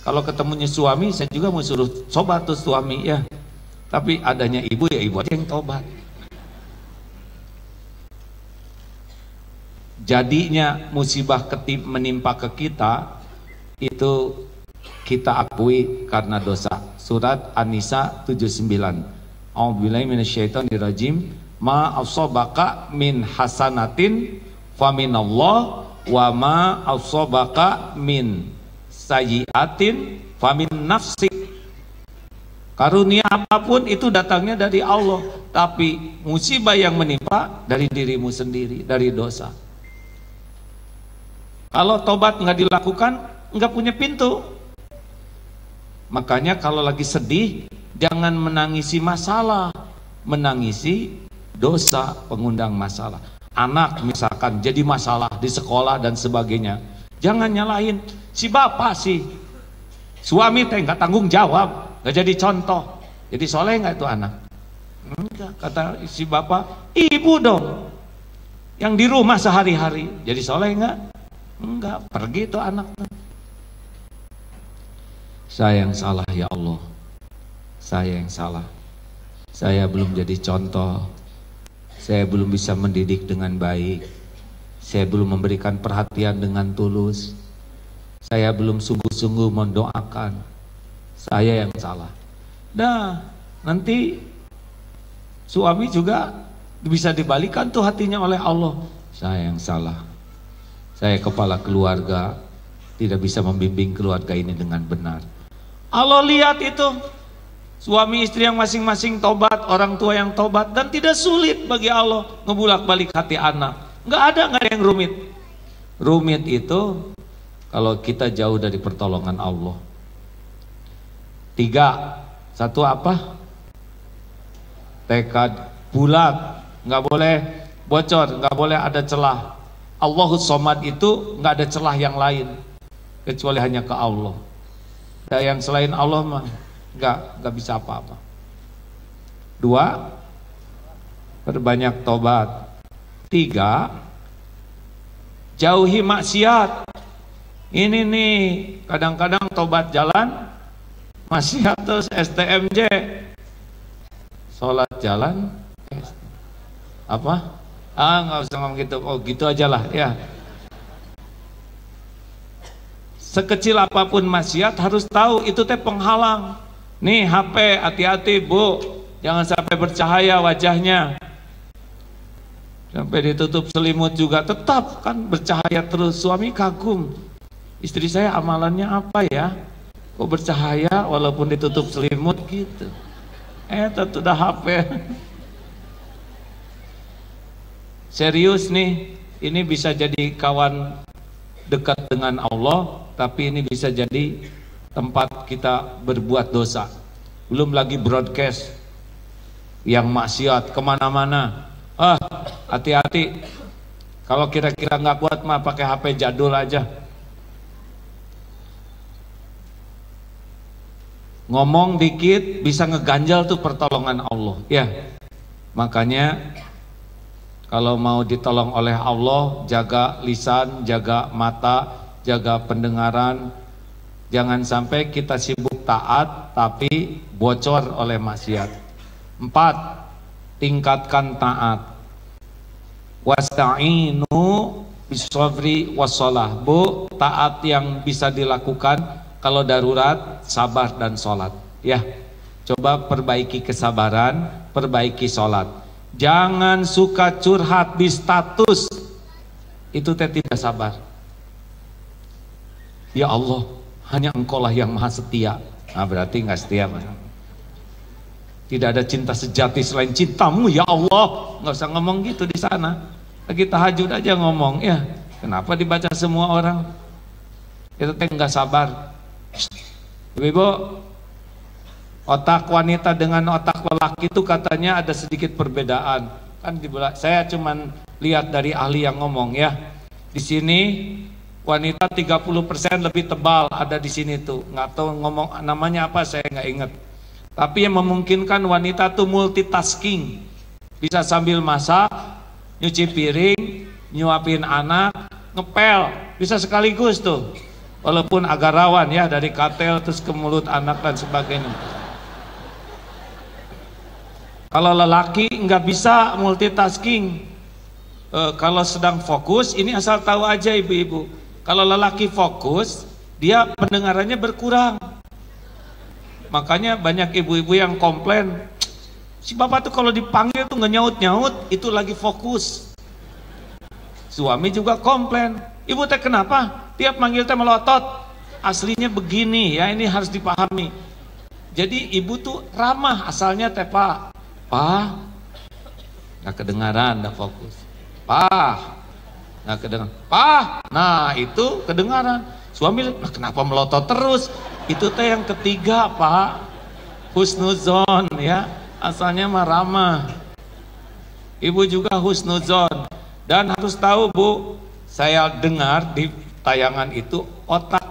Kalau ketemunya suami, saya juga mau suruh tobat tuh suami ya. Tapi adanya ibu ya ibu aja yang tobat. Jadinya musibah menimpa ke kita itu kita akui karena dosa. Surat An-Nisa 79. A'udzubillahi minasyaitonirrajim. Ma asabaka min hasanatin faminallah wa ma asabaka min sayyiatin famin nafsik. Karunia apapun itu datangnya dari Allah, tapi musibah yang menimpa dari dirimu sendiri, dari dosa. Kalau tobat nggak dilakukan, nggak punya pintu. Makanya kalau lagi sedih, jangan menangisi masalah, menangisi dosa pengundang masalah. Anak misalkan jadi masalah di sekolah dan sebagainya, jangan nyalahin si bapak sih. Suami teh nggak tanggung jawab, nggak jadi contoh. Jadi soleh nggak itu anak? Enggak, kata si bapak, ibu dong yang di rumah sehari-hari. Jadi soleh nggak? Enggak, pergi itu anak. Saya yang salah ya Allah, saya yang salah. Saya belum jadi contoh, saya belum bisa mendidik dengan baik, saya belum memberikan perhatian dengan tulus, saya belum sungguh-sungguh mendoakan. Saya yang salah. Nah, nanti suami juga bisa dibalikan tuh hatinya oleh Allah. Saya yang salah, saya kepala keluarga, tidak bisa membimbing keluarga ini dengan benar. Allah lihat itu, suami istri yang masing-masing tobat, orang tua yang tobat, dan tidak sulit bagi Allah ngebulak-balik hati anak. Nggak ada yang rumit. Rumit itu kalau kita jauh dari pertolongan Allah. 3, satu apa? Tekad bulat, nggak boleh bocor, nggak boleh ada celah. Allahus Somad itu nggak ada celah yang lain kecuali hanya ke Allah. Dan yang selain Allah mah nggak bisa apa-apa. 2, perbanyak tobat. 3, jauhi maksiat. Ini nih kadang-kadang tobat jalan, maksiat terus STMJ. Sholat jalan, apa? Nggak usah ngomong gitu. Oh gitu aja lah ya. Sekecil apapun maksiat harus tahu itu teh penghalang. Nih HP, hati-hati bu, jangan sampai bercahaya wajahnya. Sampai ditutup selimut juga tetap kan bercahaya terus. Suami kagum, istri saya amalannya apa ya? Kok bercahaya walaupun ditutup selimut gitu. Itu udah HP. Serius nih, ini bisa jadi kawan dekat dengan Allah, tapi ini bisa jadi tempat kita berbuat dosa. Belum lagi broadcast yang maksiat kemana-mana. Hati-hati. Kalau kira-kira nggak kuat mah pakai HP jadul aja. Ngomong dikit bisa ngeganjal tuh pertolongan Allah. Ya, makanya kalau mau ditolong oleh Allah, jaga lisan, jaga mata, jaga pendengaran. Jangan sampai kita sibuk taat tapi bocor oleh maksiat. 4, tingkatkan taat. Wasta'inu bisabri wassalah. Bu, taat yang bisa dilakukan kalau darurat, sabar dan sholat. Ya, coba perbaiki kesabaran, perbaiki sholat. Jangan suka curhat di status, itu teh tidak sabar. Ya Allah, hanya Engkau lah yang maha setia. Nah berarti nggak setia. Tidak ada cinta sejati selain cintamu ya Allah. Nggak usah ngomong gitu di sana. Lagi tahajud aja ngomong. Ya, kenapa dibaca semua orang? Itu teh nggak sabar. Ibu, otak wanita dengan otak lelaki itu katanya ada sedikit perbedaan. Kan saya cuman lihat dari ahli yang ngomong ya. Di sini wanita 30% lebih tebal ada di sini tuh. Nggak tahu ngomong namanya apa, saya nggak ingat. Tapi yang memungkinkan wanita tuh multitasking. Bisa sambil masak, nyuci piring, nyuapin anak, ngepel, bisa sekaligus tuh. Walaupun agak rawan ya, dari katel terus ke mulut anak dan sebagainya. Kalau lelaki nggak bisa multitasking. Kalau sedang fokus, ini asal tahu aja ibu-ibu. Kalau lelaki fokus, dia pendengarannya berkurang. Makanya banyak ibu-ibu yang komplain, si bapak tuh kalau dipanggil tuh nggak nyaut-nyaut, itu lagi fokus. Suami juga komplain, ibu teh kenapa? Tiap manggil teh melotot. Aslinya begini ya, ini harus dipahami. Jadi ibu tuh ramah, asalnya teh pak, nggak kedengaran, nggak fokus. Nggak kedengaran. Nah itu kedengaran. Suami, nah kenapa melotot terus? Itu teh yang ketiga pak, husnuzon ya, asalnya mah ramah. Ibu juga husnuzon. Dan harus tahu bu, saya dengar di tayangan itu otak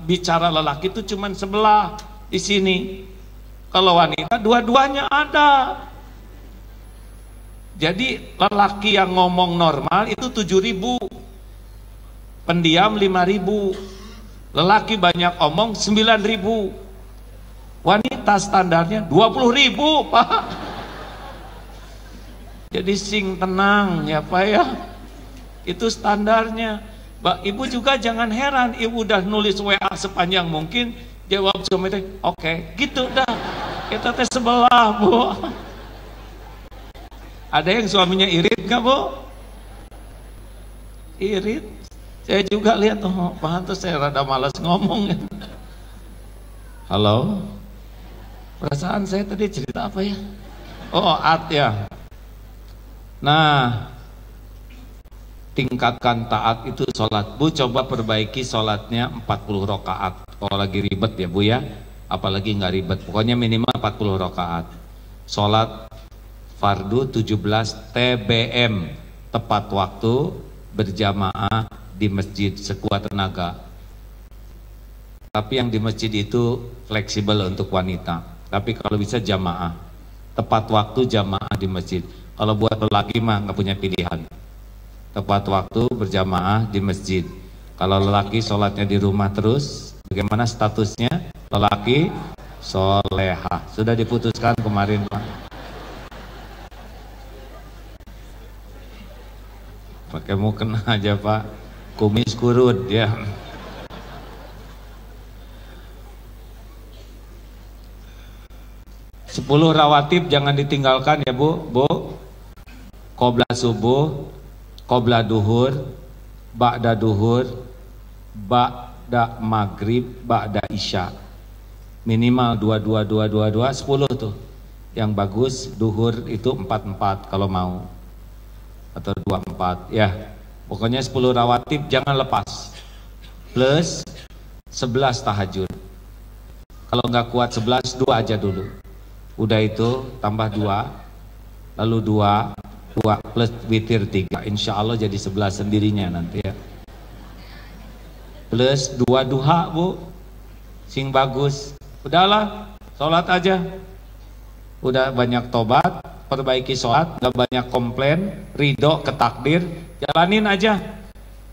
bicara lelaki itu cuma sebelah di sini. Kalau wanita dua-duanya ada. Jadi lelaki yang ngomong normal itu 7.000, pendiam 5.000, lelaki banyak omong 9.000, wanita standarnya 20.000 pak. Jadi sing tenang ya pak ya, itu standarnya. Mbak ibu juga jangan heran, ibu udah nulis WA sepanjang mungkin, jawab suami teh oke, gitu dah. Kita teh sebelah bu. Ada yang suaminya irit nggak bu? Irit. Saya juga lihat, oh pantas saya rada malas ngomong. Halo, perasaan saya tadi cerita apa ya? Oh At ya. Nah, tingkatkan taat itu sholat. Bu coba perbaiki sholatnya 40 rakaat. Kalau lagi ribet ya bu ya, apalagi nggak ribet. Pokoknya minimal 40 rakaat. Sholat fardu 17 TBM, tepat waktu, berjamaah di masjid sekuat tenaga. Tapi yang di masjid itu fleksibel untuk wanita. Tapi kalau bisa jamaah, tepat waktu jamaah di masjid. Kalau buat lelaki mah nggak punya pilihan. Tepat waktu berjamaah di masjid. Kalau lelaki sholatnya di rumah terus, bagaimana statusnya? Lelaki solehah. Sudah diputuskan kemarin pak. Pakai mau kena aja pak, kumis kurut ya. Sepuluh rawatib jangan ditinggalkan ya bu. Qobla subuh, qobla duhur, ba'da duhur, ba'da maghrib, ba'da isya. Minimal 22, 10 tuh. Yang bagus duhur itu 4 kalau mau. Atau 24 ya. Pokoknya 10 rawatib jangan lepas. Plus 11 tahajud. Kalau nggak kuat 11, 2 aja dulu. Udah itu tambah 2, lalu 2 plus witir 3, insya Allah jadi 11 sendirinya nanti ya. Plus 2 duha bu, sing bagus. Udahlah, sholat aja. Udah banyak tobat, perbaiki sholat, gak banyak komplain, ridho ke takdir, jalanin aja.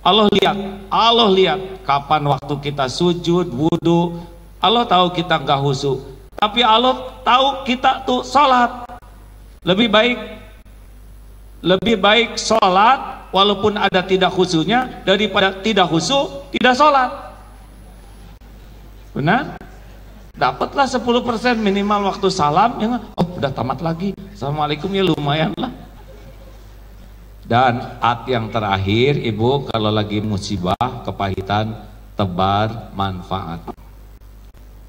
Allah lihat kapan waktu kita sujud, wudhu. Allah tahu kita gak khusyuk, tapi Allah tahu kita tuh sholat. Lebih baik sholat walaupun ada tidak khusyuknya daripada tidak khusyuk tidak sholat. Benar? Dapatlah 10% minimal waktu salam ya. Oh udah tamat lagi, assalamualaikum ya lumayan lah. Dan yang terakhir ibu, kalau lagi musibah kepahitan, tebar manfaat.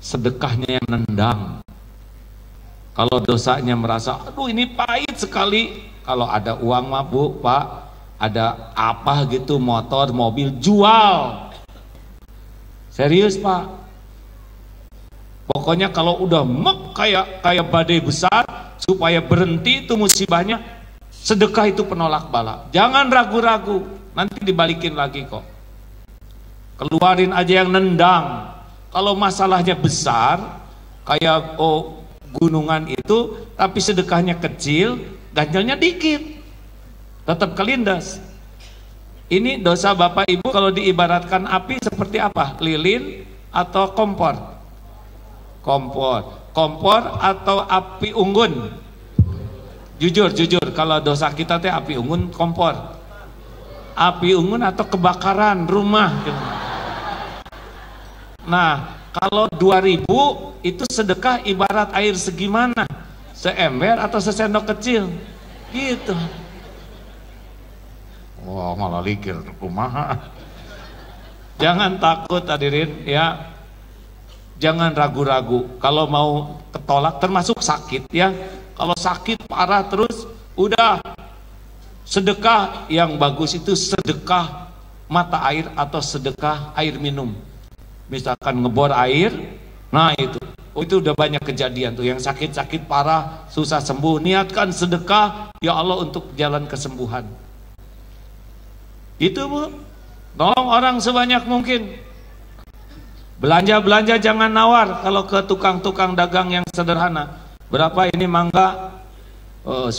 Sedekahnya yang nendang. Kalau dosanya merasa aduh ini pahit sekali, kalau ada uang mah bu pak, ada apa gitu, motor mobil, jual. Serius pak. Pokoknya kalau udah kayak badai besar, supaya berhenti itu musibahnya, sedekah itu penolak bala. Jangan ragu-ragu, nanti dibalikin lagi kok. Keluarin aja yang nendang. Kalau masalahnya besar, kayak gunungan itu, tapi sedekahnya kecil, ganjalnya dikit, tetap kelindas. Ini dosa Bapak Ibu kalau diibaratkan api seperti apa? Lilin atau kompor? Kompor atau api unggun? Jujur kalau dosa kita teh api unggun, kompor. Api unggun atau kebakaran rumah. Nah, kalau 2000 itu sedekah ibarat air segimana? Seember atau sesendok kecil? Gitu. Wah, malah likir kumaha. Jangan takut hadirin ya. Jangan ragu-ragu kalau mau ketolak, termasuk sakit ya. Kalau sakit parah terus udah, sedekah yang bagus itu sedekah mata air atau sedekah air minum. Misalkan ngebor air, nah itu udah banyak kejadian tuh yang sakit-sakit parah susah sembuh, niatkan sedekah ya Allah untuk jalan kesembuhan. Itu Bu, tolong orang sebanyak mungkin. Belanja jangan nawar kalau ke tukang-tukang dagang yang sederhana. Berapa ini mangga? 10.000,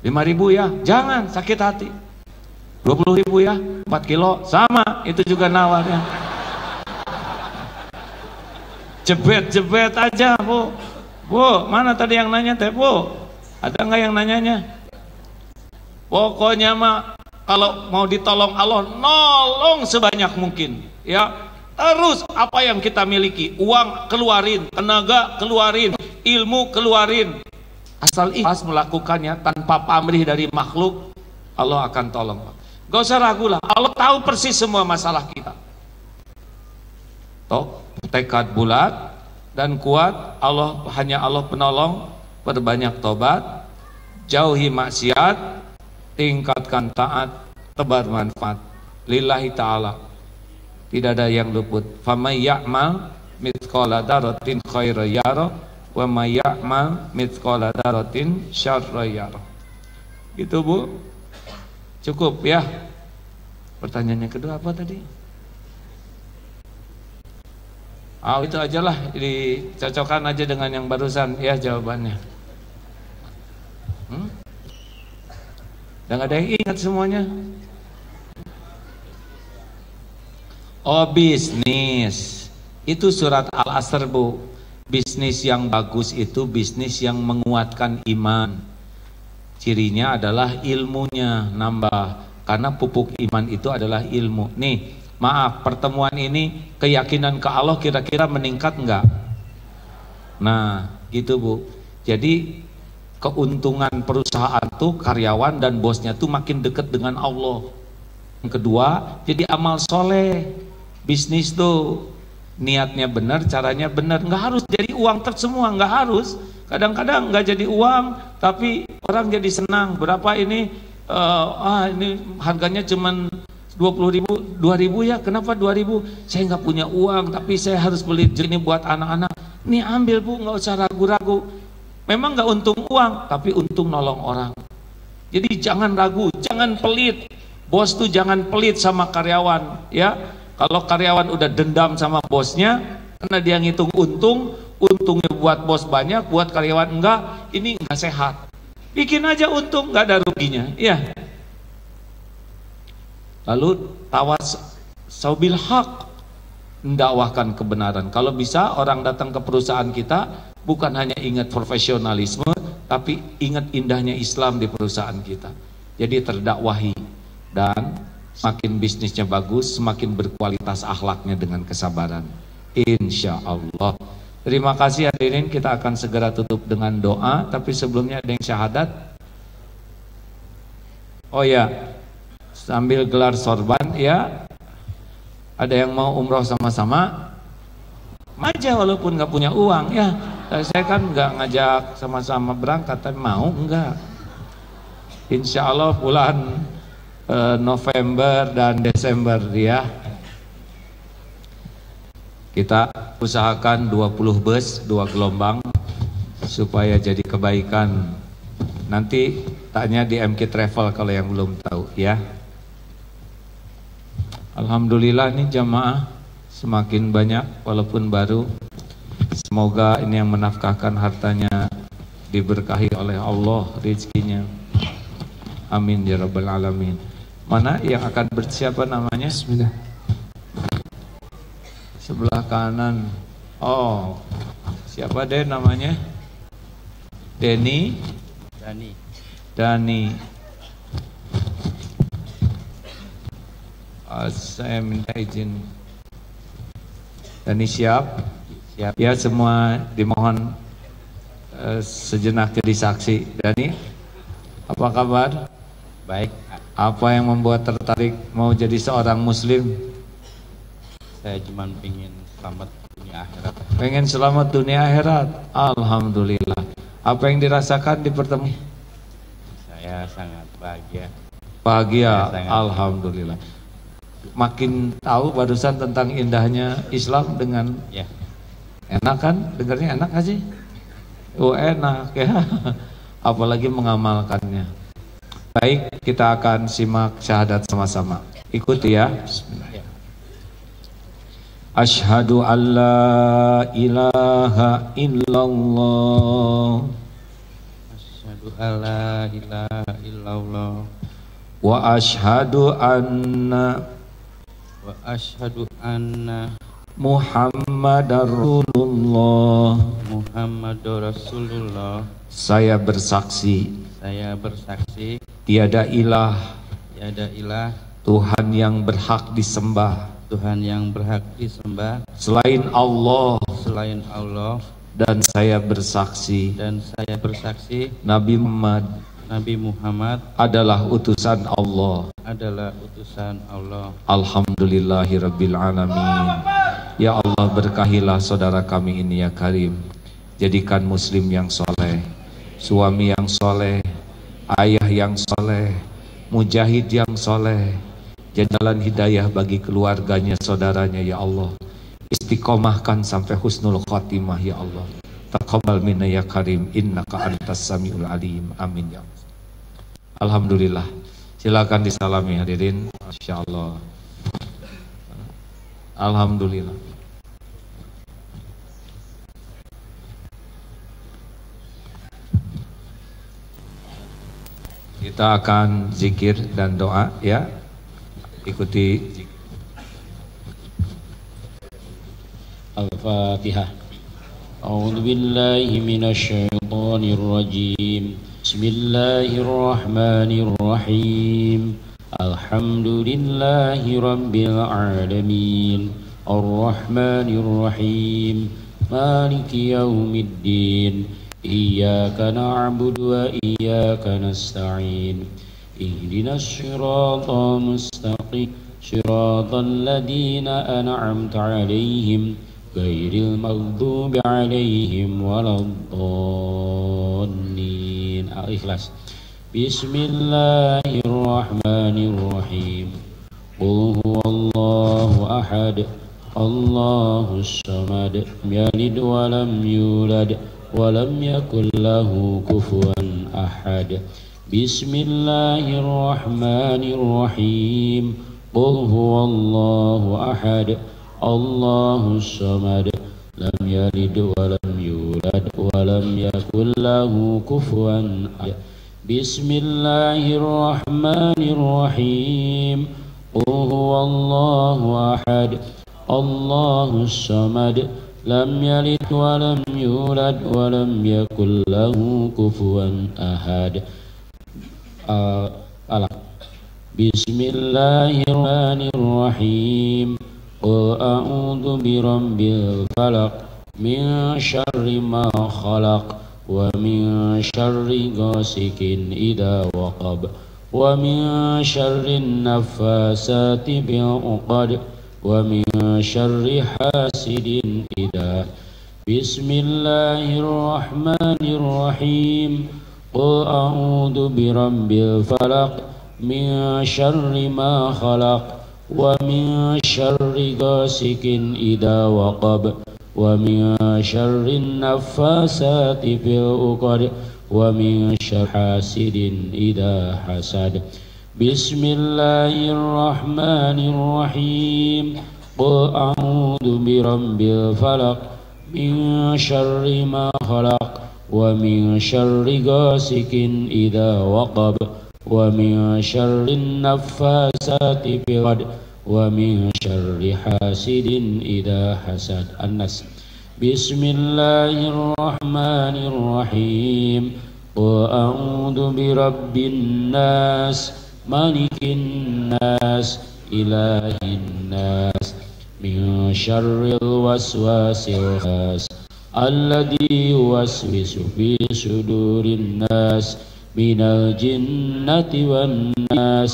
5.000 ya, jangan, sakit hati. 20.000 ya, 4 kilo, sama, itu juga nawarnya. Jebet aja Bu. Mana tadi yang nanya teh Bu? Ada nggak yang nanyanya? Pokoknya mah kalau mau ditolong Allah, nolong sebanyak mungkin ya. Terus apa yang kita miliki, uang keluarin, tenaga keluarin, ilmu keluarin, asal ikhlas melakukannya tanpa pamrih dari makhluk, Allah akan tolong. Gak usah ragu lah, Allah tahu persis semua masalah kita. Toh, tekad bulat dan kuat, hanya Allah penolong. Perbanyak tobat, jauhi maksiat, tingkatkan taat, tebar manfaat lillahi ta'ala. Tidak ada yang luput. Famay ya'mal mithqala dzarratin khairan yara wa may ya'mal mithqala dzarratin syarran yara. Gitu Bu. Cukup ya. Pertanyaannya kedua apa tadi? Itu aja lah, dicocokkan aja dengan yang barusan ya jawabannya. Dan ada yang ingat semuanya. Oh, bisnis itu surat Al-Asr Bu. Bisnis yang bagus itu bisnis yang menguatkan iman. Cirinya adalah ilmunya nambah, karena pupuk iman itu adalah ilmu. Nih, maaf, pertemuan ini keyakinan ke Allah kira-kira meningkat enggak? Nah, gitu Bu. Jadi keuntungan perusahaan tuh karyawan dan bosnya tuh makin dekat dengan Allah. Yang kedua, jadi amal soleh. Bisnis tuh niatnya benar, caranya benar, nggak harus jadi uang semua, nggak harus. Kadang-kadang nggak jadi uang, tapi orang jadi senang. Berapa ini? Ini harganya cuman 20.000, 2.000 ya. Kenapa 2.000? Saya nggak punya uang, tapi saya harus beli ini buat anak-anak. Nih ambil Bu, nggak usah ragu-ragu. Memang nggak untung uang, tapi untung nolong orang. Jadi jangan ragu, jangan pelit. Bos tuh jangan pelit sama karyawan, ya. Kalau karyawan udah dendam sama bosnya karena dia ngitung untungnya buat bos banyak, buat karyawan enggak, ini enggak sehat. Bikin aja untung, enggak ada ruginya, ya. Lalu tawasaubil haq, mendakwahkan kebenaran. Kalau bisa orang datang ke perusahaan kita bukan hanya ingat profesionalisme, tapi ingat indahnya Islam di perusahaan kita. Jadi terdakwahi, dan semakin bisnisnya bagus, semakin berkualitas akhlaknya dengan kesabaran. Insya Allah. Terima kasih hadirin, kita akan segera tutup dengan doa. Tapi sebelumnya ada yang syahadat. Oh ya, sambil gelar sorban ya. Ada yang mau umroh sama-sama? Aja walaupun nggak punya uang ya. Saya kan nggak ngajak sama-sama berangkat, tapi mau enggak. Insya Allah bulan November dan Desember ya. Kita usahakan 20 bus, 2 gelombang supaya jadi kebaikan. Nanti tanya di MK Travel kalau yang belum tahu ya. Alhamdulillah nih jamaah semakin banyak walaupun baru. Semoga ini yang menafkahkan hartanya diberkahi oleh Allah rezekinya. Amin ya rabbal alamin. Mana yang akan bersiapa namanya? Bismillah. Sebelah kanan. Oh, siapa deh namanya? Dani. Saya minta izin. Dani siap? Siap. Ya, semua dimohon sejenak jadi saksi. Dani, apa kabar? Baik. Apa yang membuat tertarik mau jadi seorang muslim? Saya cuma pengen selamat dunia akhirat. Pengen selamat dunia akhirat. Alhamdulillah. Apa yang dirasakan di pertemuan? Saya sangat bahagia. Bahagia. Sangat. Alhamdulillah. Makin tahu barusan tentang indahnya Islam dengan Ya. enak kan? Dengarnya enak gak sih? Oh enak ya. Apalagi mengamalkannya. Baik, kita akan simak syahadat sama-sama. Ikuti ya. Bismillah. Asyhadu an la ilaha illallah. Asyhadu alla ilaha illallah. Wa asyhadu anna Muhammadar Rasulullah. Muhammadur Rasulullah. Saya bersaksi tiada ilah Tuhan yang berhak disembah selain Allah, dan saya bersaksi Nabi Muhammad adalah utusan Allah. Alhamdulillahirabbil alamin. Ya Allah, berkahilah saudara kami ini ya Karim. Jadikan muslim yang soleh, suami yang soleh, ayah yang soleh, mujahid yang soleh. Jalan hidayah bagi keluarganya, saudaranya ya Allah. Istiqomahkan sampai husnul khotimah ya Allah. Taqabbal minna ya Karim, innaka antas samiul alim. Amin ya Allah. Alhamdulillah. Silakan disalami hadirin. Masyaallah. Alhamdulillah. Kita akan zikir dan doa ya. Ikuti zikir. Al-Fatihah. A'udzu billahi minasy syaithanir rajim. Bismillahirrahmanirrahim. Alhamdulillahi rabbil alamin. Ar-Rahmanir Rahim. Maliki yaumiddin. Iyyaka na'budu wa iyyaka nasta'in. Ihdinas siratal mustaqim. Siratal ladzina an'amta 'alaihim ghairil maghdubi 'alaihim waladdallin. Al-Ikhlas. Bismillahirrahmanirrahim. Qul huwallahu ahad. Allahus samad. Lam yalid wa lam yulad wa lam yakul lahu kufuwan ahad. Bismillahirrahmanirrahim. Qul huwallahu ahad. Allahus samad. Lam yalid wa lam yulad wa lam yakul lahu kufuwan ahad. Bismillahirrahmanirrahim. Qul huwallahu ahad. Allahus samad. Lam yalid wa lam yulad wa lam yakul lahu kufuwan ahad. Bismillahirrahmanirrahim. Qul a'udzu birabbil falaq min syarri ma khalaq wa min syarri ghasikin idza waqab wa min syarri naffasati bil 'uqad wa min syarri hasidin idza. Bismillahirrahmanirrahim. Qul a'udzu birabbil falaq min syarri ma khalaq wa min syarri ghasikin idza waqab wa min syarri naffasati fil 'uqad wa min syarri hasidin idza hasad. Bismillahirrahmanirrahim. Qul a'udzu birabbil falaq min syarri ma khalaq wa min syarri ghasikin idza waqab ومن شر النفاثات في العقد ومن شر حاسد إذا حسد. الناس. بسم الله الرحمن الرحيم. قل أعوذ برب الناس ملك الناس إله الناس من شر الوسواس الخناس الذي يوسوس في صدور الناس من الجنة والناس.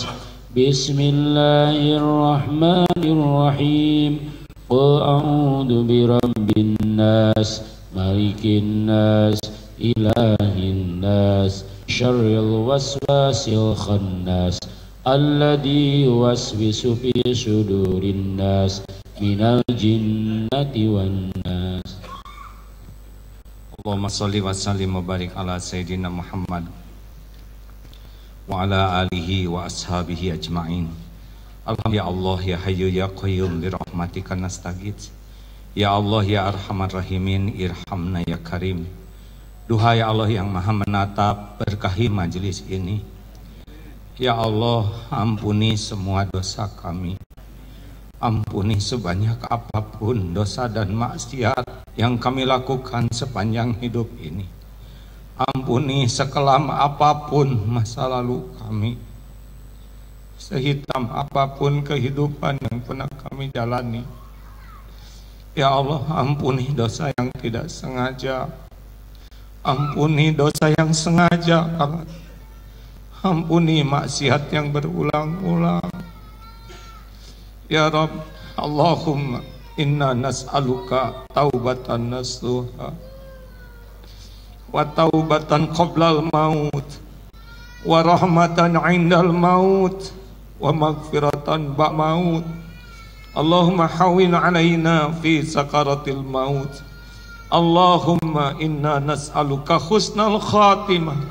بسم الله الرحمن الرحيم. قل أعوذ برب الناس ملك الناس إله الناس شر الوسواس الخناس الذي يوسوس في صدور الناس من الجنة والناس. Allahumma salli wa sallim wa barik ala Sayyidina Muhammad wa ala alihi wa ashabihi ajma'in. Alhamdulillah ya Allah ya Hayyu ya Qayyum bi rahmatika nastaghits. Ya Allah ya Arhamar Rahimin irhamna ya Karim. Duhai Allah yang Maha menatap, berkahi majelis ini. Ya Allah, ampuni semua dosa kami. Ampuni sebanyak apapun dosa dan maksiat yang kami lakukan sepanjang hidup ini. Ampuni sekelam apapun masa lalu kami, sehitam apapun kehidupan yang pernah kami jalani. Ya Allah, ampuni dosa yang tidak sengaja, ampuni dosa yang sengaja, ampuni maksiat yang berulang-ulang. Ya Rabb, Allahumma inna nas'aluka taubatan nasuha wa taubatan qablal maut wa rahmatan indal maut wa maghfiratan ba'da maut. Allahumma hawwin alaina fi sakaratil maut. Allahumma inna nas'aluka husnal khatimah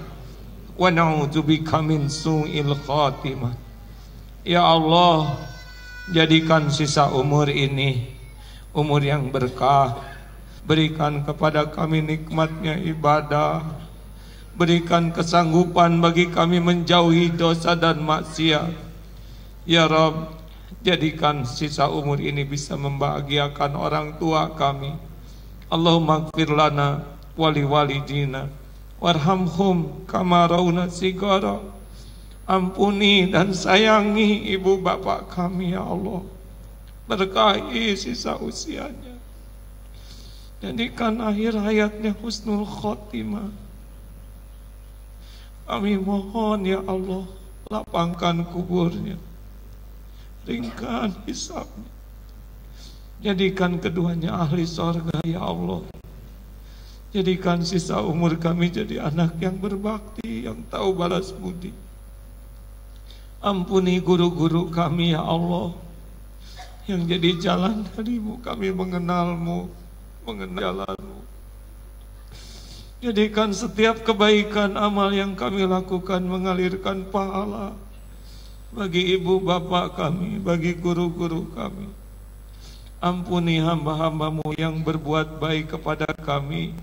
wa na'udzubika min su'il khatimah. Ya Allah, jadikan sisa umur ini umur yang berkah. Berikan kepada kami nikmatnya ibadah. Berikan kesanggupan bagi kami menjauhi dosa dan maksiat. Ya Rabb, jadikan sisa umur ini bisa membahagiakan orang tua kami. Allahumma ighfir lana wali walidina warhamhum kama rauna sigara. Ampuni dan sayangi ibu bapak kami ya Allah. Berkahi sisa usianya. Jadikan akhir hayatnya husnul khotimah. Kami mohon ya Allah, lapangkan kuburnya, ringkan hisabnya. Jadikan keduanya ahli sorga ya Allah. Jadikan sisa umur kami jadi anak yang berbakti, yang tahu balas budi. Ampuni guru-guru kami ya Allah, yang jadi jalan darimu, kami mengenalmu, mengenal jalanmu. Jadikan setiap kebaikan amal yang kami lakukan mengalirkan pahala bagi ibu bapak kami, bagi guru-guru kami. Ampuni hamba-hambamu yang berbuat baik kepada kami,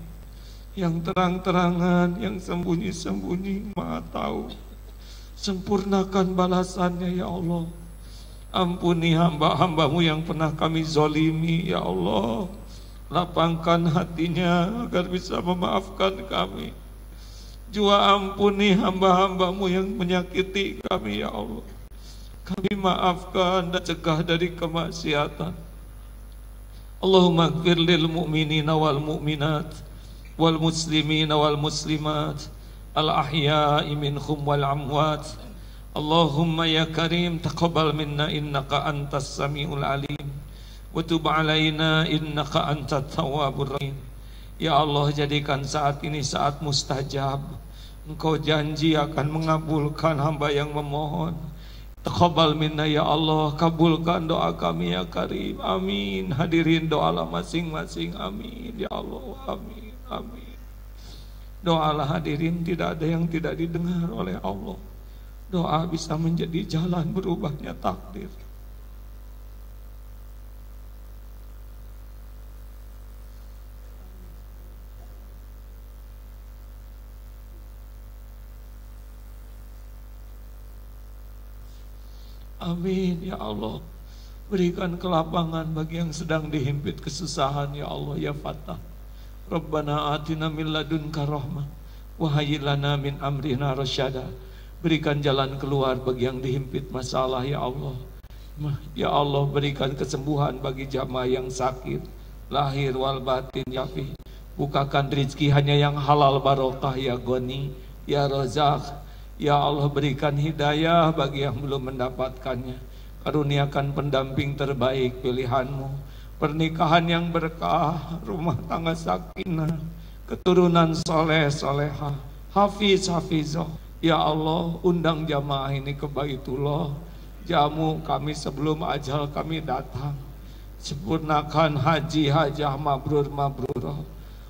yang terang-terangan, yang sembunyi-sembunyi, Maha tahu. Sempurnakan balasannya ya Allah. Ampuni hamba-hambamu yang pernah kami zolimi ya Allah. Lapangkan hatinya agar bisa memaafkan kami. Juga ampuni hamba-hambamu yang menyakiti kami ya Allah. Kami maafkan dan cegah dari kemaksiatan. Allahumma ighfir lil mu'minina wal mu'minat wal muslimina wal muslimat al-ahya'i minhum wal amwat. Allahumma ya karim taqabbal minna innaka antas samiul alim wa tub alaina innaka antat tawwabur rahim. Ya Allah, jadikan saat ini saat mustajab. Engkau janji akan mengabulkan hamba yang memohon. Taqabbal minna ya Allah, kabulkan doa kami ya karim. Amin. Hadirin doalah masing-masing. Amin ya Allah. Amin. Amin. Doalah hadirin, tidak ada yang tidak didengar oleh Allah. Doa bisa menjadi jalan berubahnya takdir. Amin ya Allah. Berikan kelapangan bagi yang sedang dihimpit kesusahan ya Allah ya Fattah. Rabbana atina min ladunka rahmah wa hayyi lana min amrina rasyada. Berikan jalan keluar bagi yang dihimpit masalah ya Allah. Ya Allah, berikan kesembuhan bagi jamaah yang sakit lahir wal batin ya Fi. Bukakan rizki hanya yang halal barokah ya Goni ya Razak. Ya Allah, berikan hidayah bagi yang belum mendapatkannya. Karuniakan pendamping terbaik pilihanmu, pernikahan yang berkah, rumah tangga sakinah, keturunan soleh solehah, hafiz hafizah. Ya Allah, undang jamaah ini ke Baitullah, jamu kami sebelum ajal kami datang. Sempurnakan haji hajah mabrur mabrurah.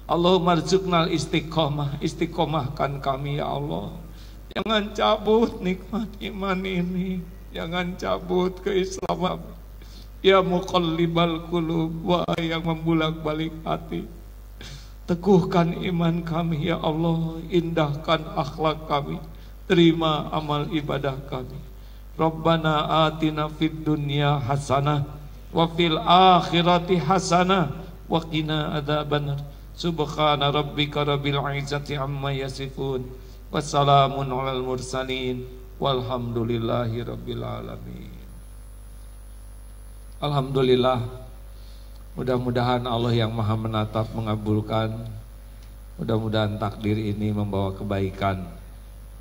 Allahumma rzuqnal istiqomah, istiqomahkan kami ya Allah. Jangan cabut nikmat iman ini, jangan cabut keislaman. Ya muqallibal qulub, wahai yang membulak-balik hati, teguhkan iman kami ya Allah, indahkan akhlak kami, terima amal ibadah kami. Rabbana atina fid dunya hasanah wa fil akhirati hasanah wa qina adzabannar. Subhana rabbika rabbil izzati amma yasifun, wassalamun alal mursalin, walhamdulillahi rabbil alamin. Alhamdulillah, mudah-mudahan Allah yang maha menatap mengabulkan. Mudah-mudahan takdir ini membawa kebaikan.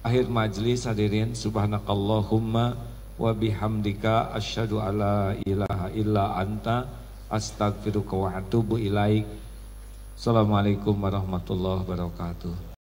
Akhir majlis hadirin, subhanakallahumma wa bihamdika asyhadu alla ilaha illa anta astaghfiruka wa atubu ilaik. Assalamualaikum warahmatullahi wabarakatuh.